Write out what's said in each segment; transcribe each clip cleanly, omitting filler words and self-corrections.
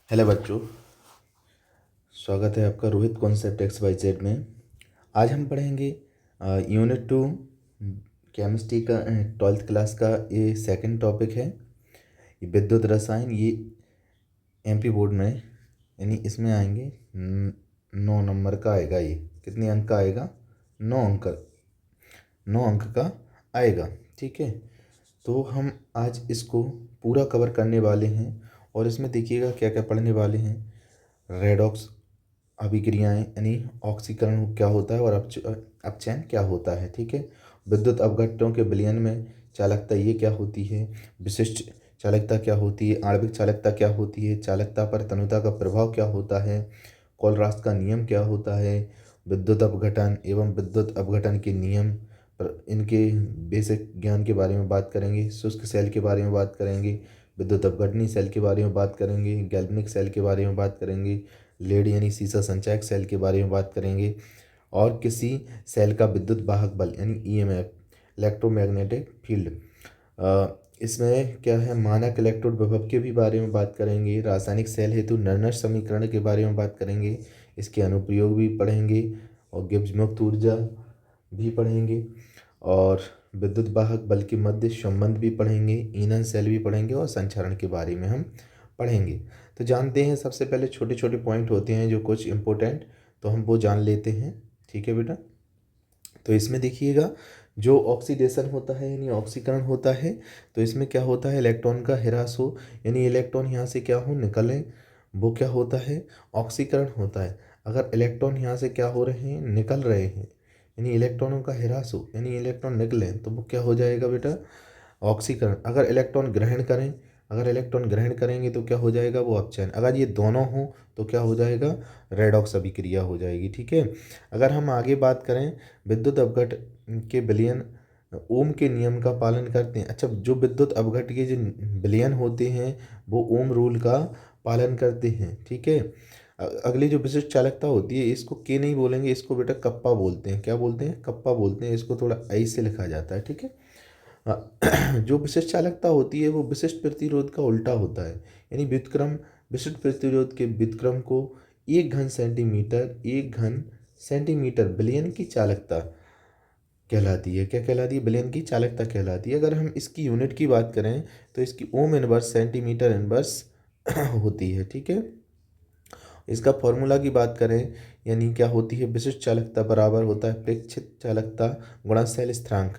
Hello बच्चों, स्वागत है आपका Rohit concept X Y Z में। आज हम पढ़ेंगे यूनिट 2 केमिस्ट्री का 12th क्लास का ये सेकंड टॉपिक है। ये विद्युत रसायन। ये एमपी बोर्ड में यानी इसमें आएंगे 9 नंबर का आएगा। ये कितने अंक का आएगा? 9 अंक। 9 अंक का आएगा। ठीक है, तो हम आज इसको पूरा कवर करने वाले हैं और इसमें देखिएगा क्या क्या पढ़ने वाले हैं। रेडॉक्स अभिक्रियाएं यानी ऑक्सीकरण क्या होता है और अपचयन क्या होता है। ठीक है, विद्युत अपघट्टों के विलयन में चालकता ये क्या होती है, विशिष्ट चालकता क्या होती है, आणविक चालकता क्या होती है, चालकता पर तनुता का प्रभाव क्या होता है, कोलरास का नियम क्या होता है, विद्युत अपघटन एवं विद्युत अपघटन के नियम पर इनके बेसिक ज्ञान के बारे में बात करेंगे। शुष्क सेल के बारे में बात करेंगे, विद्युत अपघटनी सेल के बारे में बात करेंगे, गैल्वेनिक सेल के बारे में बात करेंगे, लेड यानी सीसा संचायक सेल के बारे में बात करेंगे और किसी सेल का विद्युत वाहक बल यानी ईएमएफ इलेक्ट्रोमैग्नेटिक फील्ड, इसमें क्या है, मानक इलेक्ट्रोड विभव के भी बारे में बात करेंगे। रासायनिक सेल हेतु नर्नर समीकरण के बारे में बात करेंगे, इसके अनुप्रयोग भी पढ़ेंगे और गिब्स मुक्त ऊर्जा भी पढ़ेंगे और विद्युत वाहक बल के मध्य संबंध भी पढ़ेंगे, ईंधन सेल भी पढ़ेंगे और संचरण के बारे में हम पढ़ेंगे। तो जानते हैं, सबसे पहले छोटे छोटे पॉइंट होते हैं जो कुछ इंपॉर्टेंट, तो हम वो जान लेते हैं। ठीक है बेटा, तो इसमें देखिएगा जो ऑक्सीडेशन होता है यानी ऑक्सीकरण होता है, तो इसमें क्या होता है, इलेक्ट्रॉन का ह्रास हो यानी इलेक्ट्रॉन यहाँ से क्या हो, निकलें, वो क्या होता है, ऑक्सीकरण होता है। अगर इलेक्ट्रॉन यहाँ से क्या हो रहे हैं, निकल रहे हैं यानी इलेक्ट्रॉनों का ह्रास हो यानी इलेक्ट्रॉन निकलें, तो वो क्या हो जाएगा बेटा, ऑक्सीकरण। अगर इलेक्ट्रॉन ग्रहण करेंगे तो क्या हो जाएगा, वो अपचयन। अगर ये दोनों हों तो क्या हो जाएगा, रेडॉक्स अभिक्रिया हो जाएगी। ठीक है, अगर हम आगे बात करें, विद्युत अपघट के विलयन ओम के नियम का पालन करते हैं। अच्छा, जो विद्युत अपघट के जो विलयन होते हैं वो ओम रूल का पालन करते हैं। ठीक है, अगली जो विशिष्ट चालकता होती है, इसको के नहीं बोलेंगे, इसको बेटा कप्पा बोलते हैं। क्या बोलते हैं, कप्पा बोलते हैं। इसको थोड़ा ऐ से लिखा जाता है। ठीक है, जो विशिष्ट चालकता होती है वो विशिष्ट प्रतिरोध का उल्टा होता है यानी व्युत्क्रम विशिष्ट प्रतिरोध के व्युत्क्रम को 1 घन सेंटीमीटर बिलियन की चालकता कहलाती है। क्या कहलाती है, बिलियन की चालकता कहलाती है। अगर हम इसकी यूनिट की बात करें तो इसकी ओम इनवर्स सेंटीमीटर इनवर्स होती है। ठीक है, इसका फॉर्मूला की बात करें यानी क्या होती है, विशिष्ट चालकता बराबर होता है प्रेक्षित चालकता गुणा सेल स्थिरांक।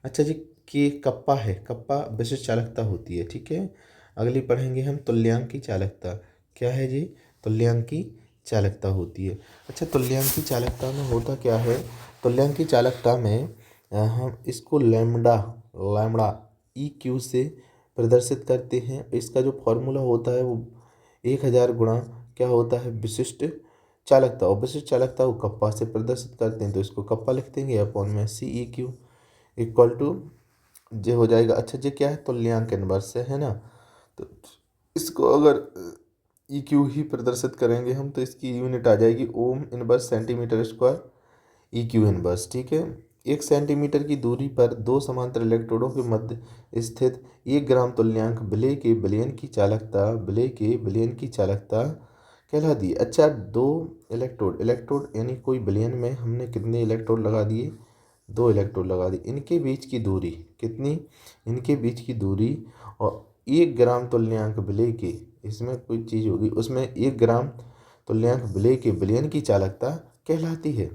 अच्छा जी, कि कप्पा है, कप्पा विशिष्ट चालकता होती है। ठीक है, अगली पढ़ेंगे हम तुल्यांक की चालकता। क्या है जी, तुल्यांक की चालकता होती है। अच्छा, तुल्यांक की चालकता में होता क्या है, तुल्यांक की चालकता में हम इसको लैम्डा लैम्डा ई क्यू से प्रदर्शित करते हैं। इसका जो फॉर्मूला होता है वो 1000 गुणा क्या होता है, विशिष्ट चालकता, और विशिष्ट चालकता को कप्पा से प्रदर्शित करते हैं तो इसको कप्पा लिख देंगे अपॉन में सी ई क्यू इक्वल टू जे हो जाएगा। अच्छा जी, क्या है, तुल्यांक इनवर्स है ना, तो इसको अगर ई क्यू ही प्रदर्शित करेंगे हम तो इसकी यूनिट आ जाएगी ohm inverse centimetre square E Q inverse. ठीक है, 1 सेंटीमीटर की दूरी पर दो समांतर इलेक्ट्रोडों के मध्य स्थित 1 ग्राम तुल्यांक विलेय के विलयन की चालकता कहलाती है। अच्छा, दो इलेक्ट्रोड इलेक्ट्रोड यानी कोई विलयन में हमने कितने इलेक्ट्रोड लगा दिए, 2 इलेक्ट्रोड लगा दिए। इनके बीच की दूरी कितनी, इनके बीच की दूरी और 1 ग्राम तुल्यांक विलेय के, इसमें कोई चीज़ होगी उसमें 1 ग्राम तुल्यांक विलेय के विलयन की चालकता कहलाती है।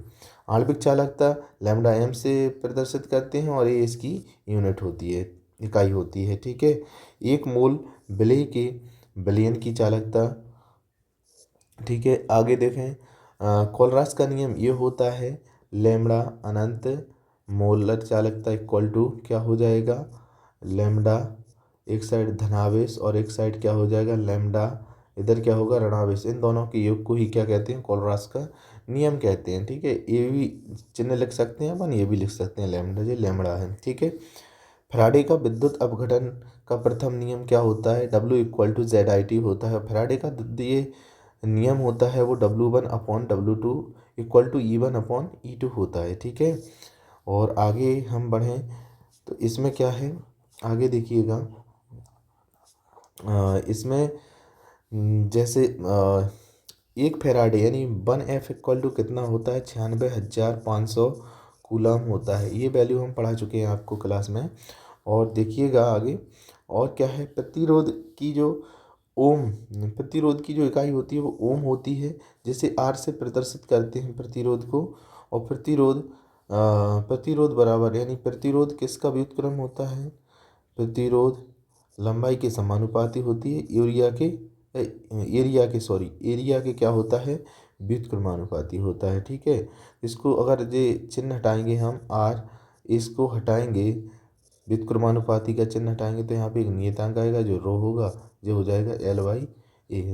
आणविक चालकता लैम्डा एम से प्रदर्शित करते हैं और ये इसकी यूनिट होती है, इकाई होती है। ठीक है, 1 मोल विलेय के विलयन की चालकता। ठीक है, आगे देखें, कोलरास का नियम ये होता है लैम्डा अनंत मोलर चालकता इक्वल टू क्या हो जाएगा, लैम्डा एक साइड धनावेश और एक साइड क्या हो जाएगा, लैम्डा इधर क्या होगा, ऋणावेश। इन दोनों के योग को ही क्या कहते हैं, कोलरास का नियम कहते हैं। ठीक है, ये भी चिन्ह लिख सकते हैं अपन, ये भी लिख सकते हैं, लैम्डा जो लैम्डा है। ठीक है, फैराडे का विद्युत अपघटन का प्रथम नियम क्या होता है, W = ZIT होता है। फैराडे का ये नियम होता है वो W1/W2 = E1/E2 होता है। ठीक है, और आगे हम बढ़ें तो इसमें क्या है, आगे देखिएगा, इसमें जैसे 1 फैराडे यानी 1 F इक्वल टू कितना होता है, 96,500 कूलम होता है। ये वैल्यू हम पढ़ा चुके हैं आपको क्लास में। और देखिएगा आगे और क्या है, प्रतिरोध की जो इकाई होती है वो ओम होती है, जिसे आर से प्रदर्शित करते हैं प्रतिरोध को। और प्रतिरोध बराबर यानी प्रतिरोध किसका व्युत्क्रम होता है, प्रतिरोध लंबाई के समानुपाती होती है, एरिया के क्या होता है, व्युत्क्रमानुपाती होता है। ठीक है, इसको अगर ये चिन्ह हटाएंगे हम आर, इसको हटाएंगे, व्युत्क्रमानुपाती का चिन्ह हटाएंगे तो यहाँ पे एक नियतांक आएगा जो रो होगा, जो हो जाएगा L/A।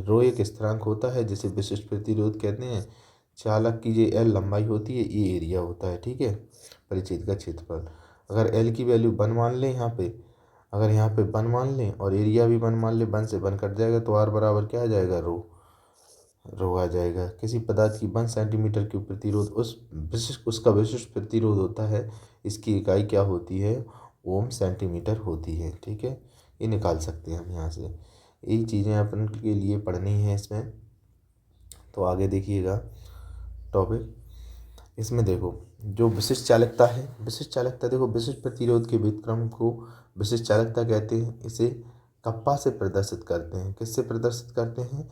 रो एक स्थिरांक होता है जिसे विशिष्ट प्रतिरोध कहते हैं। चालक की ये L लंबाई होती है, ये एरिया होता है। ठीक है, परिच्छेद का क्षेत्रफल। अगर L की वैल्यू 1 मान लें यहाँ पे, अगर यहाँ पे 1 मान लें और एरिया भी 1 मान लें, 1 से 1 कट जाएगा तो R बराबर क्या आ जाएगा, रो आ जाएगा। किसी पदार्थ की 1 सेंटीमीटर की प्रतिरोध उसका विशिष्ट प्रतिरोध होता है, इसकी इकाई क्या होती है, ओम सेंटीमीटर होती है। ठीक है, ये निकाल सकते हैं हम यहाँ से। यही चीज़ें अपन के लिए पढ़नी है इसमें। तो आगे देखिएगा टॉपिक, इसमें देखो जो विशिष्ट चालकता है, विशिष्ट चालकता देखो, विशिष्ट प्रतिरोध के व्युत्क्रम को विशिष्ट चालकता कहते हैं। इसे कप्पा से प्रदर्शित करते हैं। किससे प्रदर्शित करते हैं,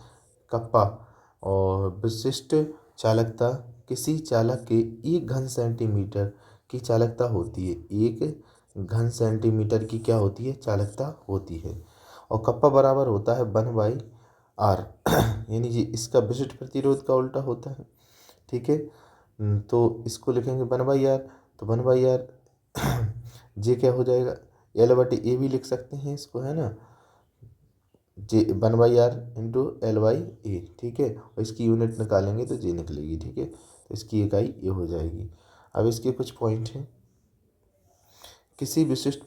कप्पा। और विशिष्ट चालकता किसी चालक के 1 घन सेंटीमीटर की चालकता होती है, 1 घन सेंटीमीटर की क्या होती है, चालकता होती है। और कप्पा बराबर होता है 1/R यानी जी इसका विशिष्ट प्रतिरोध का उल्टा होता है। ठीक है, तो इसको लिखेंगे 1/R, तो 1/R जे क्या हो जाएगा, L/A भी लिख सकते हैं इसको, है ना, जे 1/R इंटू L/A। ठीक है, और इसकी यूनिट निकालेंगे तो जे निकलेगी। ठीक है, तो इसकी इकाई ये हो जाएगी। अब इसके कुछ पॉइंट हैं। किसी विशिष्ट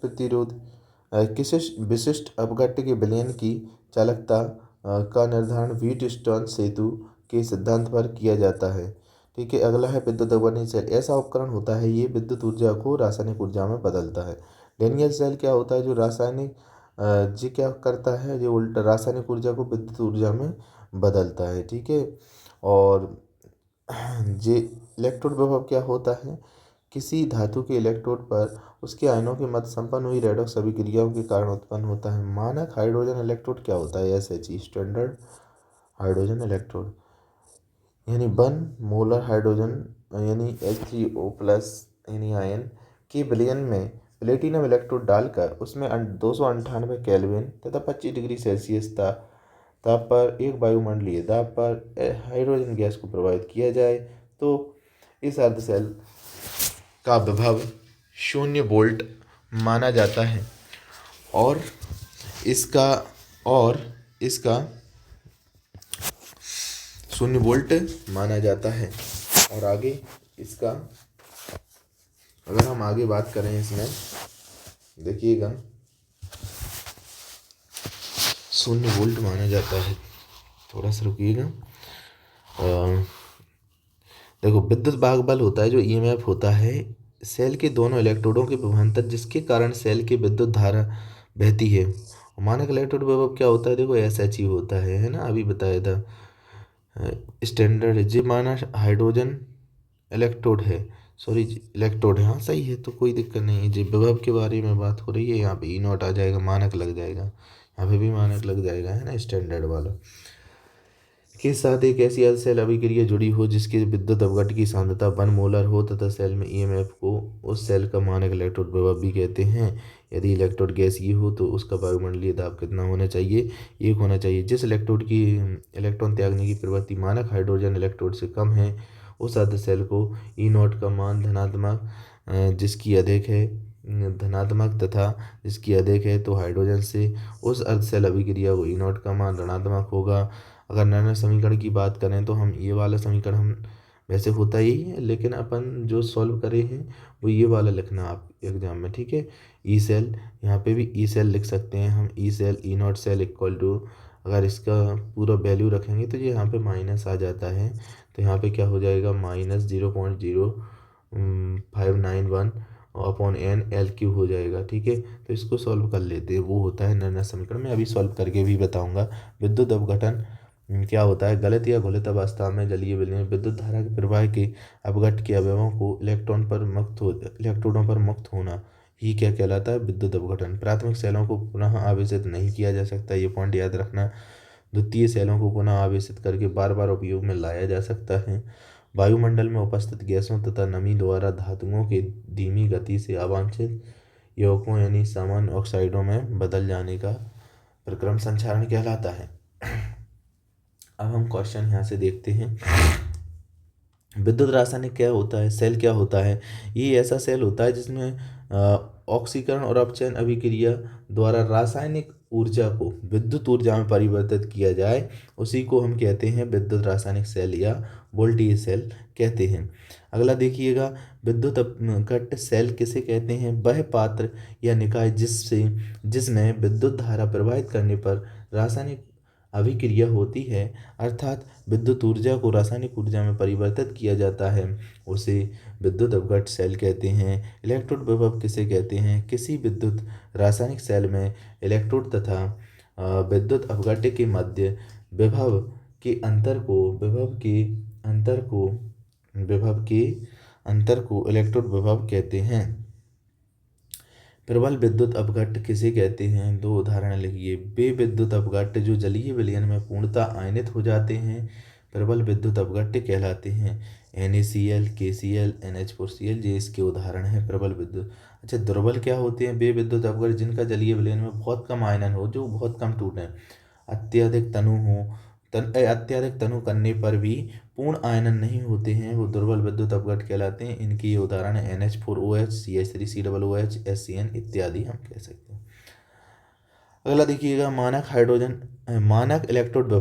अपघट्य के विलयन की चालकता का निर्धारण व्हीटस्टोन सेतु के सिद्धांत पर किया जाता है। ठीक है, अगला है विद्युत अववर्णी सेल। ऐसा उपकरण होता है, ये विद्युत ऊर्जा को रासायनिक ऊर्जा में बदलता है। डेनियल सेल क्या होता है, जो रासायनिक जी क्या करता है, जो उल्टा रासायनिक ऊर्जा को विद्युत ऊर्जा में बदलता है। ठीक है, और जे इलेक्ट्रोड विभव क्या होता है, किसी धातु के इलेक्ट्रोड पर उसके आयनों के मध्य संपन्न हुई रेडॉक्स अभिक्रियाओं के कारण उत्पन्न होता है। मानक हाइड्रोजन इलेक्ट्रोड क्या होता है, SHE स्टैंडर्ड हाइड्रोजन इलेक्ट्रोड, यानी 1 मोलर हाइड्रोजन यानी H3O+ यानी आयन के विलयन में प्लेटिनम इलेक्ट्रोड डालकर उसमें 298 केल्विन तथा 25 डिग्री सेल्सियस ताप पर एक वायुमंडलीय दाब पर हाइड्रोजन गैस को प्रभावित किया जाए तो इस अर्ध सेल का विभव 0 वोल्ट माना जाता है। और इसका 0 वोल्ट माना जाता है। और आगे इसका अगर हम आगे बात करें, इसमें देखिएगा 0 वोल्ट माना जाता है। थोड़ा सा रुकिएगा। देखो विद्युत भाग बल होता है जो EMF होता है सेल के दोनों इलेक्ट्रोडों के विभवांतर, जिसके कारण सेल की विद्युत धारा बहती है। मानक इलेक्ट्रोड विभव क्या होता है, देखो SHE होता है ना, अभी बताया था। स्टैंडर्ड जी माना हाइड्रोजन इलेक्ट्रोड है, सॉरी इलेक्ट्रोड है, हाँ सही है, तो कोई दिक्कत नहीं है। जी विभव के बारे में बात हो रही है, यहाँ पे E0 आ जाएगा, मानक लग जाएगा, यहाँ पे भी मानक लग जाएगा, है ना, स्टैंडर्ड वाला। के साथ एक ऐसी अर्ध सेल अभिक्रिया जुड़ी हो जिसकी विद्युत अपघट्य की सांद्रता 1 मोलर हो तथा सेल में EMF को उस सेल का मानक इलेक्ट्रोड विभव भी कहते हैं। यदि इलेक्ट्रोड गैसीय हो तो उसका वायुमंडलीय दाब कितना होना चाहिए, 1 होना चाहिए। जिस इलेक्ट्रोड की इलेक्ट्रॉन त्यागने की प्रवृत्ति मानक हाइड्रोजन इलेक्ट्रोड से कम है उस अर्ध सेल को E0 का मान धनात्मक जिसकी अधिक है धनात्मक तथा जिसकी अधिक है तो हाइड्रोजन से उस अर्ध सेल अभिक्रिया को E0 का मान ऋणात्मक होगा। अगर नैनो समीकरण की बात करें तो हम ये वाला समीकरण हम वैसे होता ही है, लेकिन अपन जो सॉल्व करे हैं वो ये वाला लिखना आप एग्जाम में। ठीक है, ई सेल, यहाँ पे भी ई सेल लिख सकते हैं हम, E cell E0 cell equal to, अगर इसका पूरा वैल्यू रखेंगे तो ये यहाँ पे माइनस आ जाता है, तो यहाँ पे क्या हो जाएगा, -0.0591 अपॉन एन एल क्यू हो जाएगा। ठीक है, तो इसको सॉल्व कर लेते हैं। वो होता है निर्णय समीकरण, मैं अभी सॉल्व करके भी बताऊंगा। विद्युत अपघटन क्या होता है? गलत या घुलित अवस्था में जलीय विलयन विद्युत धारा के प्रवाह के अपघट के अवयवों को इलेक्ट्रोडों पर मुक्त होना ही क्या कहलाता है? विद्युत अपघटन। प्राथमिक सेलों को पुनः आवेशित नहीं किया जा सकता, ये पॉइंट याद रखना। द्वितीय सेलों को पुनः आवेशित करके बार बार उपयोग में लाया जा सकता है। वायुमंडल में उपस्थित गैसों तथा नमी द्वारा धातुओं के धीमी गति से अवांछित यौगिकों यानी सामान्य ऑक्साइडों में बदल जाने का प्रक्रम संक्षारण कहलाता है। अब हम क्वेश्चन यहाँ से देखते हैं। विद्युत रासायनिक क्या होता है? सेल क्या होता है? ये ऐसा सेल होता है जिसमें ऑक्सीकरण और अपचयन अभिक्रिया द्वारा रासायनिक ऊर्जा को विद्युत ऊर्जा में परिवर्तित किया जाए, उसी को हम कहते हैं विद्युत रासायनिक सेल या वोल्टेज सेल कहते हैं। अगला देखिएगा, विद्युत अपघट्य सेल किसे कहते हैं? वह पात्र या निकाय जिसमें विद्युत धारा प्रवाहित करने पर रासायनिक अभिक्रिया होती है, अर्थात विद्युत ऊर्जा को रासायनिक ऊर्जा में परिवर्तित किया जाता है, उसे विद्युत अपघट्य सेल कहते हैं। इलेक्ट्रोड विभव किसे कहते हैं? किसी विद्युत रासायनिक सेल में इलेक्ट्रोड तथा विद्युत अपघट्य के मध्य विभव के अंतर को इलेक्ट्रोड विभव कहते हैं। प्रबल विद्युत अपघट्य किसे कहते हैं? दो उदाहरण लिखिए। वे विद्युत अपघट्य जो जलीय विलयन में पूर्णतः आयनित हो जाते हैं प्रबल विद्युत अपघट्य कहलाते हैं। NaCl, KCl, NH4Cl ये इसके उदाहरण हैं प्रबल विद्युत। अच्छा, दुर्बल क्या होते हैं? वे विद्युत अपघट्य जिनका जलीय विलयन में बहुत कम आयनन हो, जो बहुत कम टूटे, अत्यधिक तनु करने पर भी पूर्ण आयनन नहीं होते हैं, वो दुर्बल विद्युत अपघट्य कहलाते हैं। इनकी ये उदाहरण है NH4OH, CH3, COOH, SCN इत्यादि हम कह सकते हैं। अगला देखिएगा, मानक इलेक्ट्रोड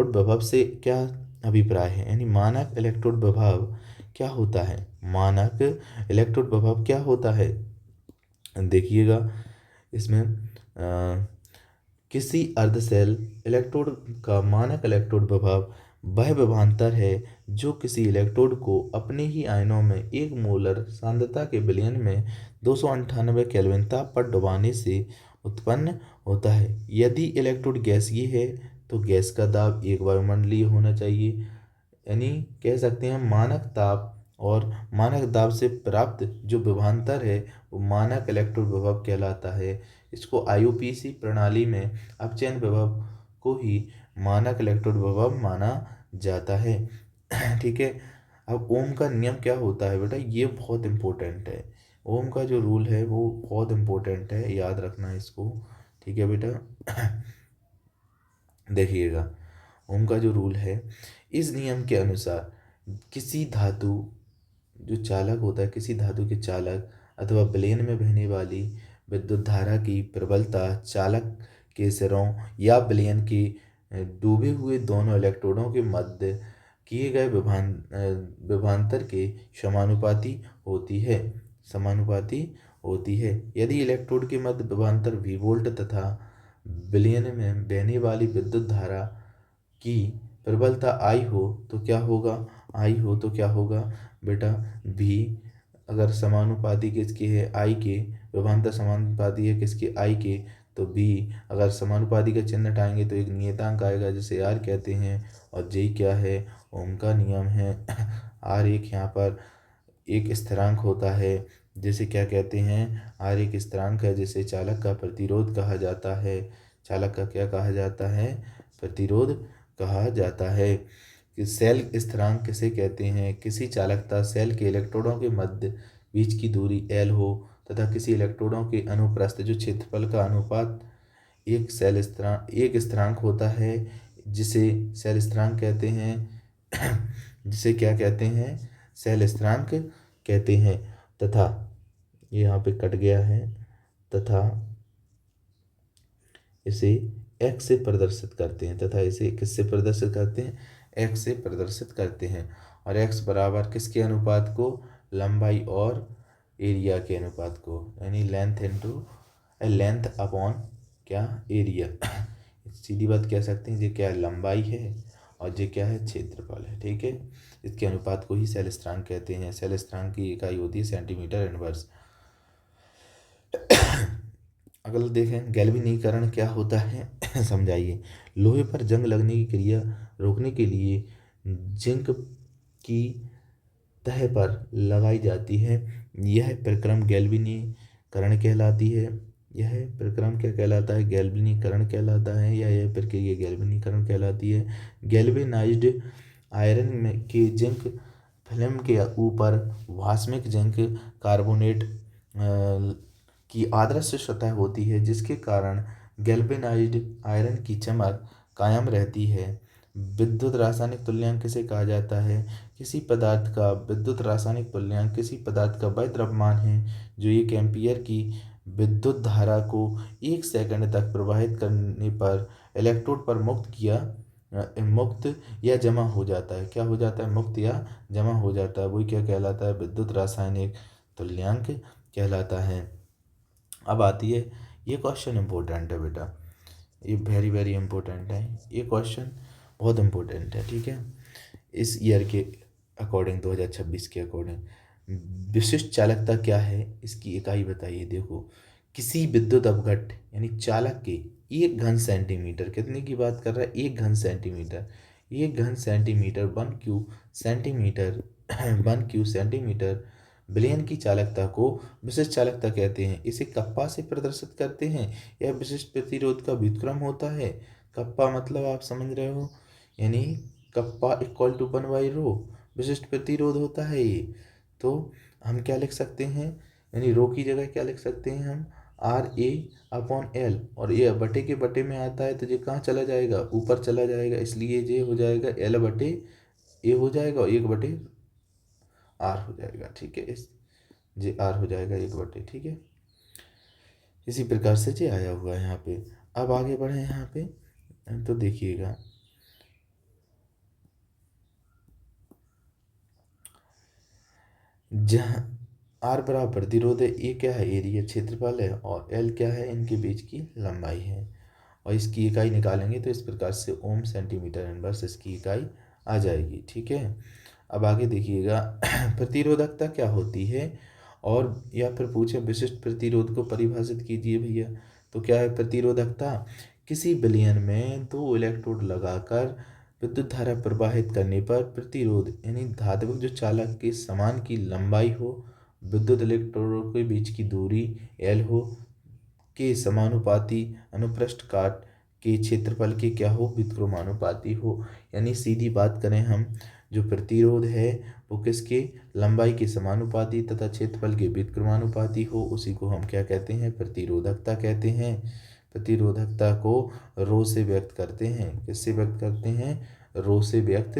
विभव से क्या अभिप्राय है? यानी मानक इलेक्ट्रोड विभव क्या होता है? मानक इलेक्ट्रोड विभव क्या होता है? देखिएगा, इसमें किसी अर्धशैल इलेक्ट्रोड का मानक इलेक्ट्रोड विभव वह विभवांतर है जो किसी इलेक्ट्रोड को अपने ही आयनों में 1 मोलर सांद्रता के विलयन में 298 केल्विन ताप पर डुबाने से उत्पन्न होता है। यदि इलेक्ट्रोड गैसीय है तो गैस का दाब 1 वायुमंडलीय होना चाहिए, यानी कह सकते हैं मानक ताप और मानक दाब से प्राप्त जो विभवांतर है वो मानक इलेक्ट्रोड विभव कहलाता है। इसको IUPAC प्रणाली में अपचयन विभव को ही मानक इलेक्ट्रोड विभव माना जाता है। ठीक है, अब ओम का नियम क्या होता है बेटा? ये बहुत इंपॉर्टेंट है। ओम का जो रूल है वो बहुत इंपॉर्टेंट है, याद रखना इसको। ठीक है बेटा, देखिएगा, ओम का जो रूल है, इस नियम के अनुसार किसी धातु जो चालक होता है, किसी धातु के चालक अथवा विलयन में बहने वाली विद्युत धारा की प्रबलता चालक के सिरों या विलयन के डूबे हुए दोनों इलेक्ट्रोडों के मध्य किए गए विभवांतर के समानुपाती होती है। यदि इलेक्ट्रोड के मध्य विभवांतर V वोल्ट तथा विलयन में बहने वाली विद्युत धारा की प्रबलता I हो तो क्या होगा बेटा? V अगर समानुपाती किसके है? I के। विभवांतर समानुपाती है किसके? I के। तो V अगर समानुपाती का चिन्ह हटाएंगे तो एक नियतांक आएगा जिसे R कहते हैं, और J क्या है? ओम का नियम है। R यहाँ पर एक स्थिरांक होता है जिसे क्या कहते हैं? R एक स्थिरांक है जिसे चालक का प्रतिरोध कहा जाता है। चालक का क्या कहा जाता है? प्रतिरोध कहा जाता है। कि सेल स्थिरांक किसे कहते हैं? किसी चालकता सेल के इलेक्ट्रोडों के मध्य बीच की दूरी L हो तथा किसी इलेक्ट्रोडों के अनुप्रस्थ जो क्षेत्रफल का अनुपात एक स्थिरांक होता है जिसे सेल स्थिरांक कहते हैं। जिसे क्या कहते हैं? सेल स्थिरांक कहते हैं। तथा ये यहाँ पे कट गया है, तथा इसे x से प्रदर्शित करते हैं। तथा इसे किससे प्रदर्शित करते हैं? x से प्रदर्शित करते हैं। और x बराबर किसके अनुपात को? लंबाई और एरिया के अनुपात को, यानी लेंथ अपॉन क्या? एरिया। सीधी बात कह सकते हैं, ये क्या लंबाई है और ये क्या है, क्षेत्रफल है। ठीक है, इसके अनुपात को ही सेल स्थिरांक कहते हैं। सेल स्थिरांक की इकाई होती है सेंटीमीटर इनवर्स। अगला देखें, गैल्वेनीकरण क्या होता है समझाइए। लोहे पर जंग लगने की क्रिया रोकने के लिए जिंक की तह पर लगाई जाती है। यह प्रक्रम गैल्वेनीकरण कहलाती है। यह प्रक्रम क्या कहलाता है, गैल्वेनीकरण कहलाता है, या यह प्रक्रिया गैल्वेनीकरण कहलाती है। गैल्वेनाइज्ड आयरन में के जिंक फिल्म के ऊपर वास्मिक जिंक कार्बोनेट की आदर्श सतह होती है, जिसके कारण गैल्वेनाइज्ड आयरन की चमक कायम रहती है। विद्युत रासायनिक तुल्यांक किसे कहा जाता है, किसी पदार्थ का विद्युत रासायनिक तुल्यांक किसी पदार्थ का वह द्रव्यमान है जो 1 एम्पीयर की विद्युत धारा को 1 सेकंड तक प्रवाहित करने पर इलेक्ट्रोड पर मुक्त या जमा हो जाता है। क्या हो जाता है, मुक्त या जमा हो जाता है। वही क्या कहलाता है, विद्युत रासायनिक तुल्यांक कहलाता है। अब आती है, ये क्वेश्चन इंपॉर्टेंट है बेटा, ये वेरी वेरी इंपॉर्टेंट है। ये क्वेश्चन बहुत इंपॉर्टेंट है। ठीक है, इस ईयर के अकॉर्डिंग 2026 के अकॉर्डिंग विशिष्ट चालकता क्या है, इसकी इकाई बताइए। देखो, किसी विद्युत अपघट्ट यानी चालक के 1 घन सेंटीमीटर, कितने की बात कर रहा है, 1 घन सेंटीमीटर, 1 घन centimetre 1 cube centimetre 1 cube centimetre billion की चालकता को विशिष्ट चालकता कहते हैं। इसे कप्पा से प्रदर्शित करते हैं। यह विशिष्ट प्रतिरोध का व्युत्क्रम होता है। कप्पा मतलब आप समझ रहे हो, यानी कप्पा इक्वल टू 1/रो विशिष्ट प्रतिरोध होता है ये। तो हम क्या लिख सकते हैं, यानी रो की जगह क्या लिख सकते हैं हम, RA/L, और ये बटे के बटे में आता है तो ये कहाँ चला जाएगा, ऊपर चला जाएगा, इसलिए ये हो जाएगा L/A हो जाएगा और 1/R हो जाएगा। ठीक है, इस जे R हो जाएगा 1/, ठीक है। इसी प्रकार से जे आया हुआ है यहाँ पे। अब आगे बढ़े यहाँ पे तो देखिएगा, जहाँ R बराबर प्रतिरोध है, ए क्या है, एरिया क्षेत्रफल है, और L क्या है, इनके बीच की लंबाई है। और इसकी इकाई निकालेंगे तो इस प्रकार से ओम सेंटीमीटर इनवर्स इसकी इकाई आ जाएगी। ठीक है, अब आगे देखिएगा प्रतिरोधकता क्या होती है, और या फिर पूछे विशिष्ट प्रतिरोध को परिभाषित कीजिए भैया। तो क्या है प्रतिरोधकता, किसी विलयन में 2 इलेक्ट्रोड लगाकर विद्युत धारा प्रवाहित करने पर प्रतिरोध यानी धात्विक जो चालक के समान की लंबाई हो, विद्युत इलेक्ट्रोड के बीच की दूरी L हो, के समानुपाती अनुप्रस्थ काट के क्षेत्रफल के क्या हो, व्युत्क्रमानुपाती हो। यानी सीधी बात करें हम, जो प्रतिरोध है वो किसके, लंबाई के समानुपाती तथा क्षेत्रफल के व्युत्क्रमानुपाती हो, उसी को हम क्या कहते हैं, प्रतिरोधकता कहते हैं। प्रतिरोधकता को रो से व्यक्त करते हैं, किससे व्यक्त करते हैं, रो से व्यक्त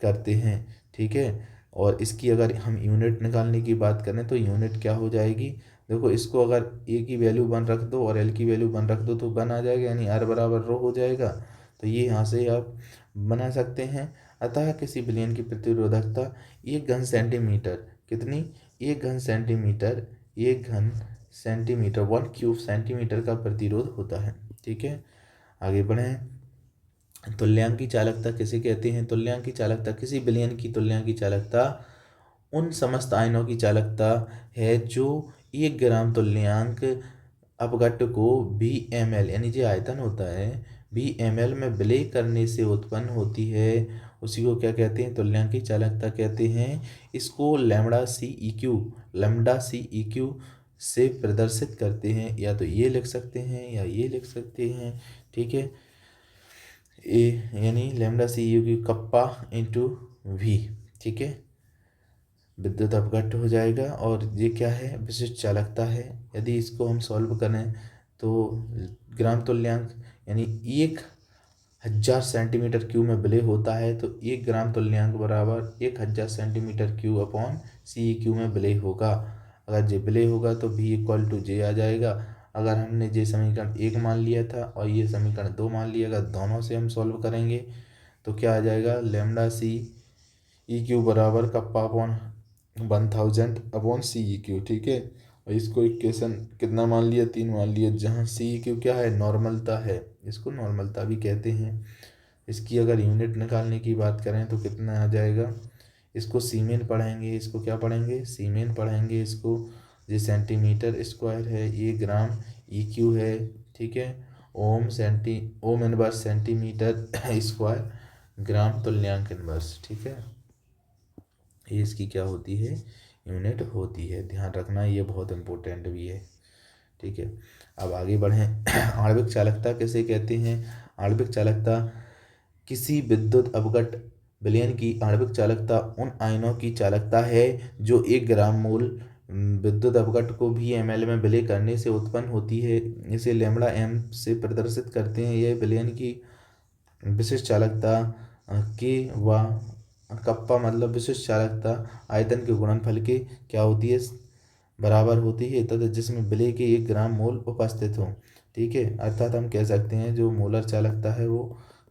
करते हैं। ठीक है, और इसकी अगर हम यूनिट निकालने की बात करें तो यूनिट क्या हो जाएगी, देखो इसको अगर ए की वैल्यू 1 रख दो और एल की वैल्यू 1 रख दो तो 1 आ जाएगा, यानी R बराबर रो हो जाएगा। तो ये यहाँ से आप बना सकते हैं। अतः किसी विलयन की प्रतिरोधकता 1 घन सेंटीमीटर, कितनी, 1 घन सेंटीमीटर, 1 घन सेंटीमीटर 1 क्यूब सेंटीमीटर का प्रतिरोध होता है। ठीक है, आगे बढ़ें। तुल्यांकी चालकता किसे कहते हैं, तुल्यांकी चालकता, किसी विलयन की तुल्यांकी चालकता उन समस्त आयनों की चालकता है जो 1 ग्राम तुल्यांक अपघट्ट को VmL यानी जो आयतन होता है VmL में विलय करने से उत्पन्न होती है, उसी को क्या कहते हैं, तुल्यांकी चालकता कहते हैं। इसको लैम्डा सी ई क्यू से प्रदर्शित करते हैं, या तो ये लिख सकते हैं या ये लिख सकते हैं। ठीक है, ए यानी λ/cu कप्पा इंटू V। ठीक है, विद्युत अपघट्ट हो जाएगा, और ये क्या है, विशिष्ट चालकता है। यदि इसको हम सॉल्व करें तो ग्राम तुल्यांक यानी 1000 सेंटीमीटर क्यूब में विलय होता है, तो 1 ग्राम तुल्यांक बराबर 1000 सेंटीमीटर क्यूब/CEQ में विलय होगा। अगर जे विलय होगा तो V इक्वल टू J आ जाएगा। अगर हमने ये समीकरण 1 मान लिया था और ये समीकरण 2 मान लिया, अगर दोनों से हम सॉल्व करेंगे तो क्या आ जाएगा, λ/CEQ बराबर कप्पा अपॉन 1000/CEQ। ठीक है, और इसको इक्वेशन कितना मान लिया, 3 मान लिया, जहाँ CEQ क्या है, नॉर्मलता है, इसको नॉर्मलता भी कहते हैं। इसकी अगर यूनिट निकालने की बात करें तो कितना आ जाएगा, इसको सीमेन पढ़ेंगे, इसको क्या पढ़ेंगे, सीमेन पढ़ेंगे, इसको ये सेंटीमीटर स्क्वायर है, ये ग्राम EQ है, ठीक है। ओम इनवर्स सेंटीमीटर स्क्वायर ग्राम तुल्यांक इनवर्स, ठीक है। ये इसकी क्या होती है, यूनिट होती है, ध्यान रखना, ये बहुत इंपॉर्टेंट भी है, ठीक है। अब आगे बढ़ें। आणविक चालकता किसे कहते हैं, आणविक चालकता किसी विद्युत अपघट विलयन की आणविक चालकता उन आयनों की चालकता है जो 1 ग्राम मोल विद्युत अपघट को भी ml में विलय करने से उत्पन्न होती है। इसे लैम्ब्डा m से प्रदर्शित करते हैं। यह विलयन की विशिष्ट चालकता के व कप्पा मतलब विशिष्ट चालकता आयतन के गुणनफल के क्या होती है, बराबर होती है, तथा जिसमें विलय के 1 ग्राम मोल उपस्थित हो, ठीक है। अर्थात हम कह सकते हैं जो मोलर चालकता है वो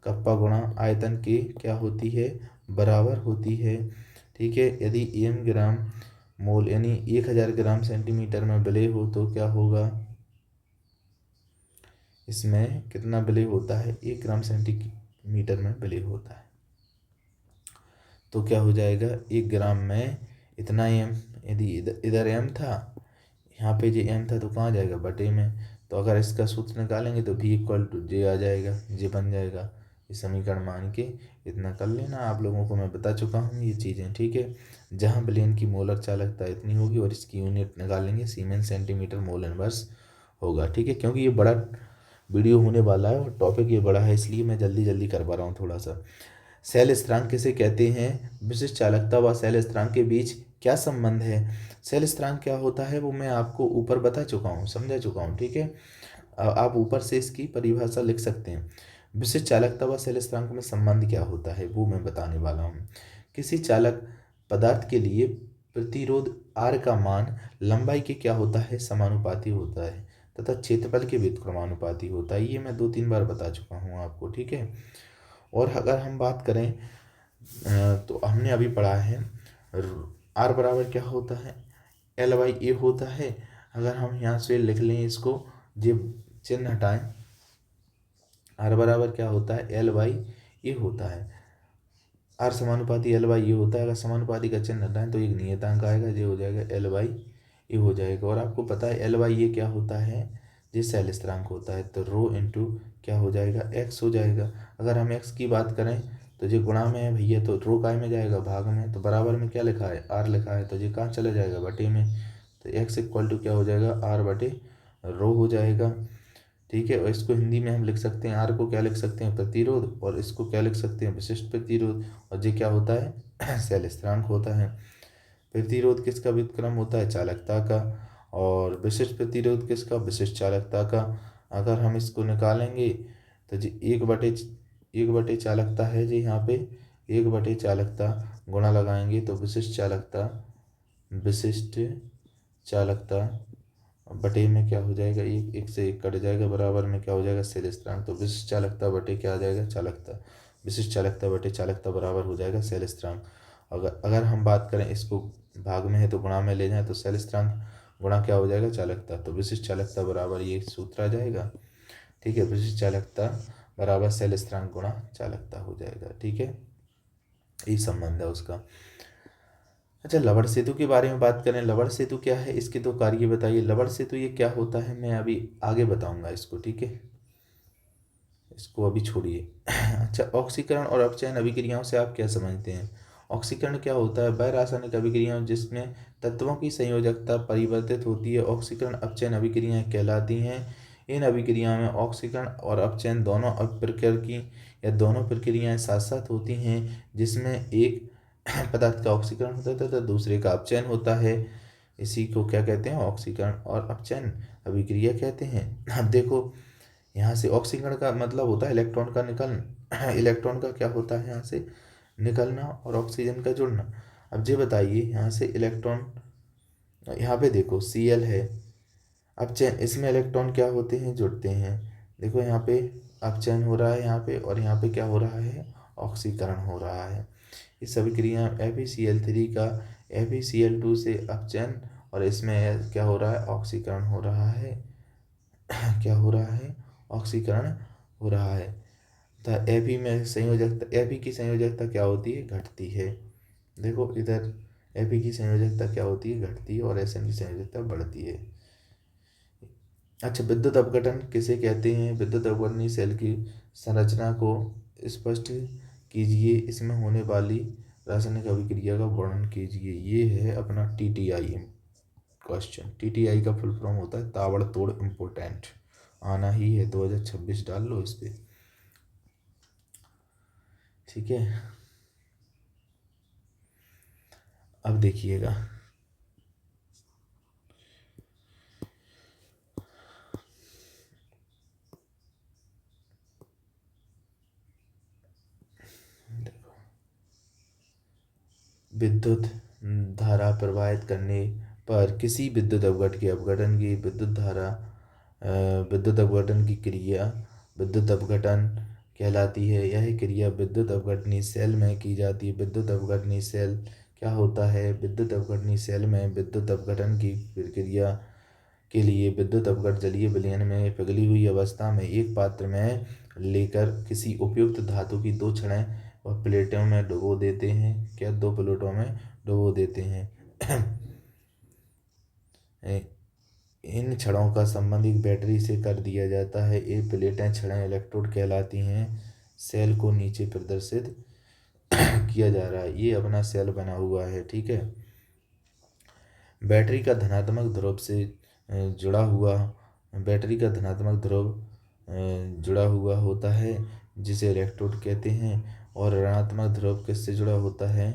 कप्पा गुणा आयतन के क्या होती है, बराबर होती है, ठीक है। यदि m ग्राम मोल यानी 1000 ग्राम सेंटीमीटर में विलय हो तो क्या होगा, इसमें कितना विलय होता है, 1 ग्राम सेंटीमीटर में विलय होता है, तो क्या हो जाएगा 1 ग्राम में इतना m, यदि इधर m था, यहाँ पे जो m था तो कहाँ जाएगा, बटे में, तो अगर इसका सूत्र निकालेंगे तो v = J आ जाएगा, J बन जाएगा। ये समीकरण मान के इतना कर लेना, आप लोगों को मैं बता चुका हूँ ये चीज़ें, ठीक है। जहाँ विलयन की मोलर चालकता इतनी होगी और इसकी यूनिट निकालेंगे सीमेन सेंटीमीटर मोल इनवर्स होगा, ठीक है। क्योंकि ये बड़ा वीडियो होने वाला है और टॉपिक ये बड़ा है, इसलिए मैं जल्दी जल्दी करवा रहा हूँ थोड़ा सा। सेल स्थिरांक किसे कहते हैं, विशिष्ट चालकता व सेल स्थिरांक के बीच क्या संबंध है। सेल स्थिरांक क्या होता है वो मैं आपको ऊपर बता चुका हूँ, समझा चुका हूँ, ठीक है। आप ऊपर से इसकी परिभाषा लिख सकते हैं। विशिष्ट चालकता व सेल स्थिरांक में संबंध क्या होता है वो मैं बताने वाला हूँ। किसी चालक पदार्थ के लिए प्रतिरोध R का मान लंबाई के क्या होता है, समानुपाती होता है, तथा क्षेत्रफल के व्युत्क्रमानुपाती होता है। ये मैं 2-3 बार बता चुका हूँ आपको, ठीक है। और अगर हम बात करें तो हमने अभी पढ़ा है R बराबर क्या होता है, L/A होता है। अगर हम यहाँ से लिख लें इसको, ये चिन्ह हटाएं, R बराबर क्या होता है, L/A होता है। R समानुपाती L/A होता है। अगर समानुपाती का चिन्ह हटाएं तो एक नियतांक आएगा, ये हो जाएगा L/A हो जाएगा। और आपको पता है L/A क्या होता है, ये सेल स्थिरांक होता है, तो रो इंटू क्या हो जाएगा, x हो जाएगा। अगर हम x की बात करें तो ये गुणा में है भैया, तो रो काय में जाएगा, भाग में, तो बराबर में क्या लिखा है, R लिखा है, तो ये कहाँ चला जाएगा, बटे में, तो x = क्या हो जाएगा, R/रो हो जाएगा, ठीक है। और इसको हिंदी में हम लिख सकते हैं, R को क्या लिख सकते हैं, प्रतिरोध, और इसको क्या लिख सकते हैं, विशिष्ट प्रतिरोध, और ये क्या होता है, सेल स्थिरांक होता है। प्रतिरोध किसका व्युत्क्रम होता है, चालकता का, और विशिष्ट प्रतिरोध किसका, विशिष्ट चालकता का। अगर हम इसको निकालेंगे तो जी 1/1 चालकता है जी, यहाँ पे 1/, चालकता गुणा लगाएंगे तो विशिष्ट चालकता बटे में क्या हो जाएगा, एक से एक कट जाएगा, बराबर में क्या हो जाएगा, सेल स्थिरांक, तो विशिष्ट चालकता बटे क्या आ जाएगा, चालकता, विशिष्ट चालकता बटे चालकता बराबर हो जाएगा सेल स्थिरांक। अगर हम बात करें इसको भाग में है तो गुणा में ले जाएं तो सेल स्थिरांक गुणा क्या हो जाएगा, चालकता, तो विशिष्ट चालकता बराबर ये सूत्र आ जाएगा, ठीक है। विशिष्ट चालकता बराबर सेल स्थिरांक गुणा चालकता हो जाएगा, ठीक है। ये संबंध है उसका। अच्छा, लवण सेतु के बारे में बात करें। लवण सेतु क्या है, इसके दो कार्य बताइए। लवण सेतु ये क्या होता है मैं अभी आगे बताऊंगा इसको, ठीक है, इसको अभी छोड़िए। अच्छा, ऑक्सीकरण और अपचयन अभिक्रियाओं से आप क्या समझते हैं। ऑक्सीकरण क्या होता है, वह रासायनिक अभिक्रियाएं जिसमें तत्वों की संयोजकता परिवर्तित होती है, ऑक्सीकरण अपचयन अभिक्रियाएं कहलाती हैं। इन अभिक्रियाओं में ऑक्सीकरण और अपचयन दोनों प्रकृति या दोनों प्रक्रियाएं साथ साथ होती हैं, जिसमें एक पदार्थ का ऑक्सीकरण होता है तथा दूसरे का अपचयन होता है। इसी को क्या कहते हैं, ऑक्सीकरण और अपचयन अभिक्रिया कहते हैं। अब देखो, यहाँ से ऑक्सीकरण का मतलब होता है इलेक्ट्रॉन का निकलना, इलेक्ट्रॉन का क्या होता है यहाँ से निकलना, और ऑक्सीजन का जुड़ना। अब ये बताइए, यहाँ से इलेक्ट्रॉन, यहाँ पे देखो Cl है, अपचयन, इसमें इलेक्ट्रॉन क्या होते हैं, जुड़ते हैं। देखो यहाँ पे अपचयन हो रहा है यहाँ पे, और यहाँ पे क्या हो रहा है, ऑक्सीकरण हो रहा है। इस सभी क्रिया FeCl3 का FeCl2 से अपचयन, और इसमें क्या हो रहा है, ऑक्सीकरण हो रहा है। क्या हो रहा है, ऑक्सीकरण हो रहा है। तथा Fe में संयोजकता, Fe की संयोजकता क्या होती है, घटती है। देखो इधर Fe की संयोजकता क्या होती है, घटती है, और Sn की संयोजकता बढ़ती है। अच्छा, विद्युत अपघटन किसे कहते हैं? विद्युत अपघटनी सेल की संरचना को स्पष्ट कीजिए, इसमें होने वाली रासायनिक अभिक्रिया का वर्णन कीजिए। ये है अपना TTI क्वेश्चन। TTI का फुल फॉर्म होता है ताबड़तोड़ इम्पोर्टेंट, आना ही है 2026, डाल लो इस पे, ठीक है। अब देखिएगा, विद्युत धारा प्रवाहित करने पर किसी विद्युत अपघटन के अपघटन की विद्युत अपघटन की क्रिया विद्युत अपघटन कहलाती है। यह क्रिया विद्युत अपघटनी सेल में की जाती है। विद्युत अपघटनी सेल क्या होता है? विद्युत अपघटनी सेल में विद्युत अपघटन की प्रक्रिया के लिए विद्युत अपघटन जलीय विलयन में पिघली हुई अवस्था में एक पात्र में लेकर किसी उपयुक्त धातु की दो छड़ें और प्लेटों में डुबो देते हैं। क्या? दो प्लेटों में डुबो देते हैं। इन छड़ों का संबंध एक बैटरी से कर दिया जाता है। ये प्लेटें छड़ें इलेक्ट्रोड कहलाती हैं। सेल को नीचे प्रदर्शित किया जा रहा है। ये अपना सेल बना हुआ है, ठीक है। बैटरी का धनात्मक ध्रुव से जुड़ा हुआ बैटरी का धनात्मक ध्रुव जुड़ा हुआ होता है, जिसे इलेक्ट्रोड कहते हैं। और ऋणात्मक ध्रुव किससे जुड़ा होता है?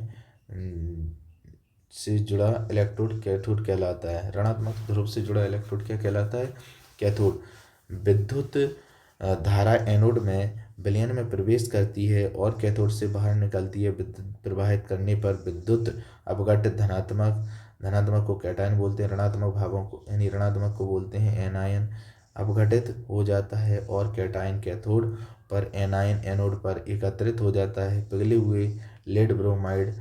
से जुड़ा इलेक्ट्रोड कैथोड कहलाता है। ऋणात्मक ध्रुव से जुड़ा इलेक्ट्रोड क्या कहलाता है? कैथोड। विद्युत धारा एनोड में विलयन में प्रवेश करती है और कैथोड से बाहर निकलती है। विद्युत प्रवाहित करने पर विद्युत अपघट्य धनात्मक को कैटायन बोलते हैं, ऋणात्मक भागों को यानी ऋणात्मक को बोलते हैं एनायन। अपघटित हो जाता है और कैटायन कैथोड पर, एनायन एनोड पर एकत्रित हो जाता है। पिघले हुए लेड ब्रोमाइड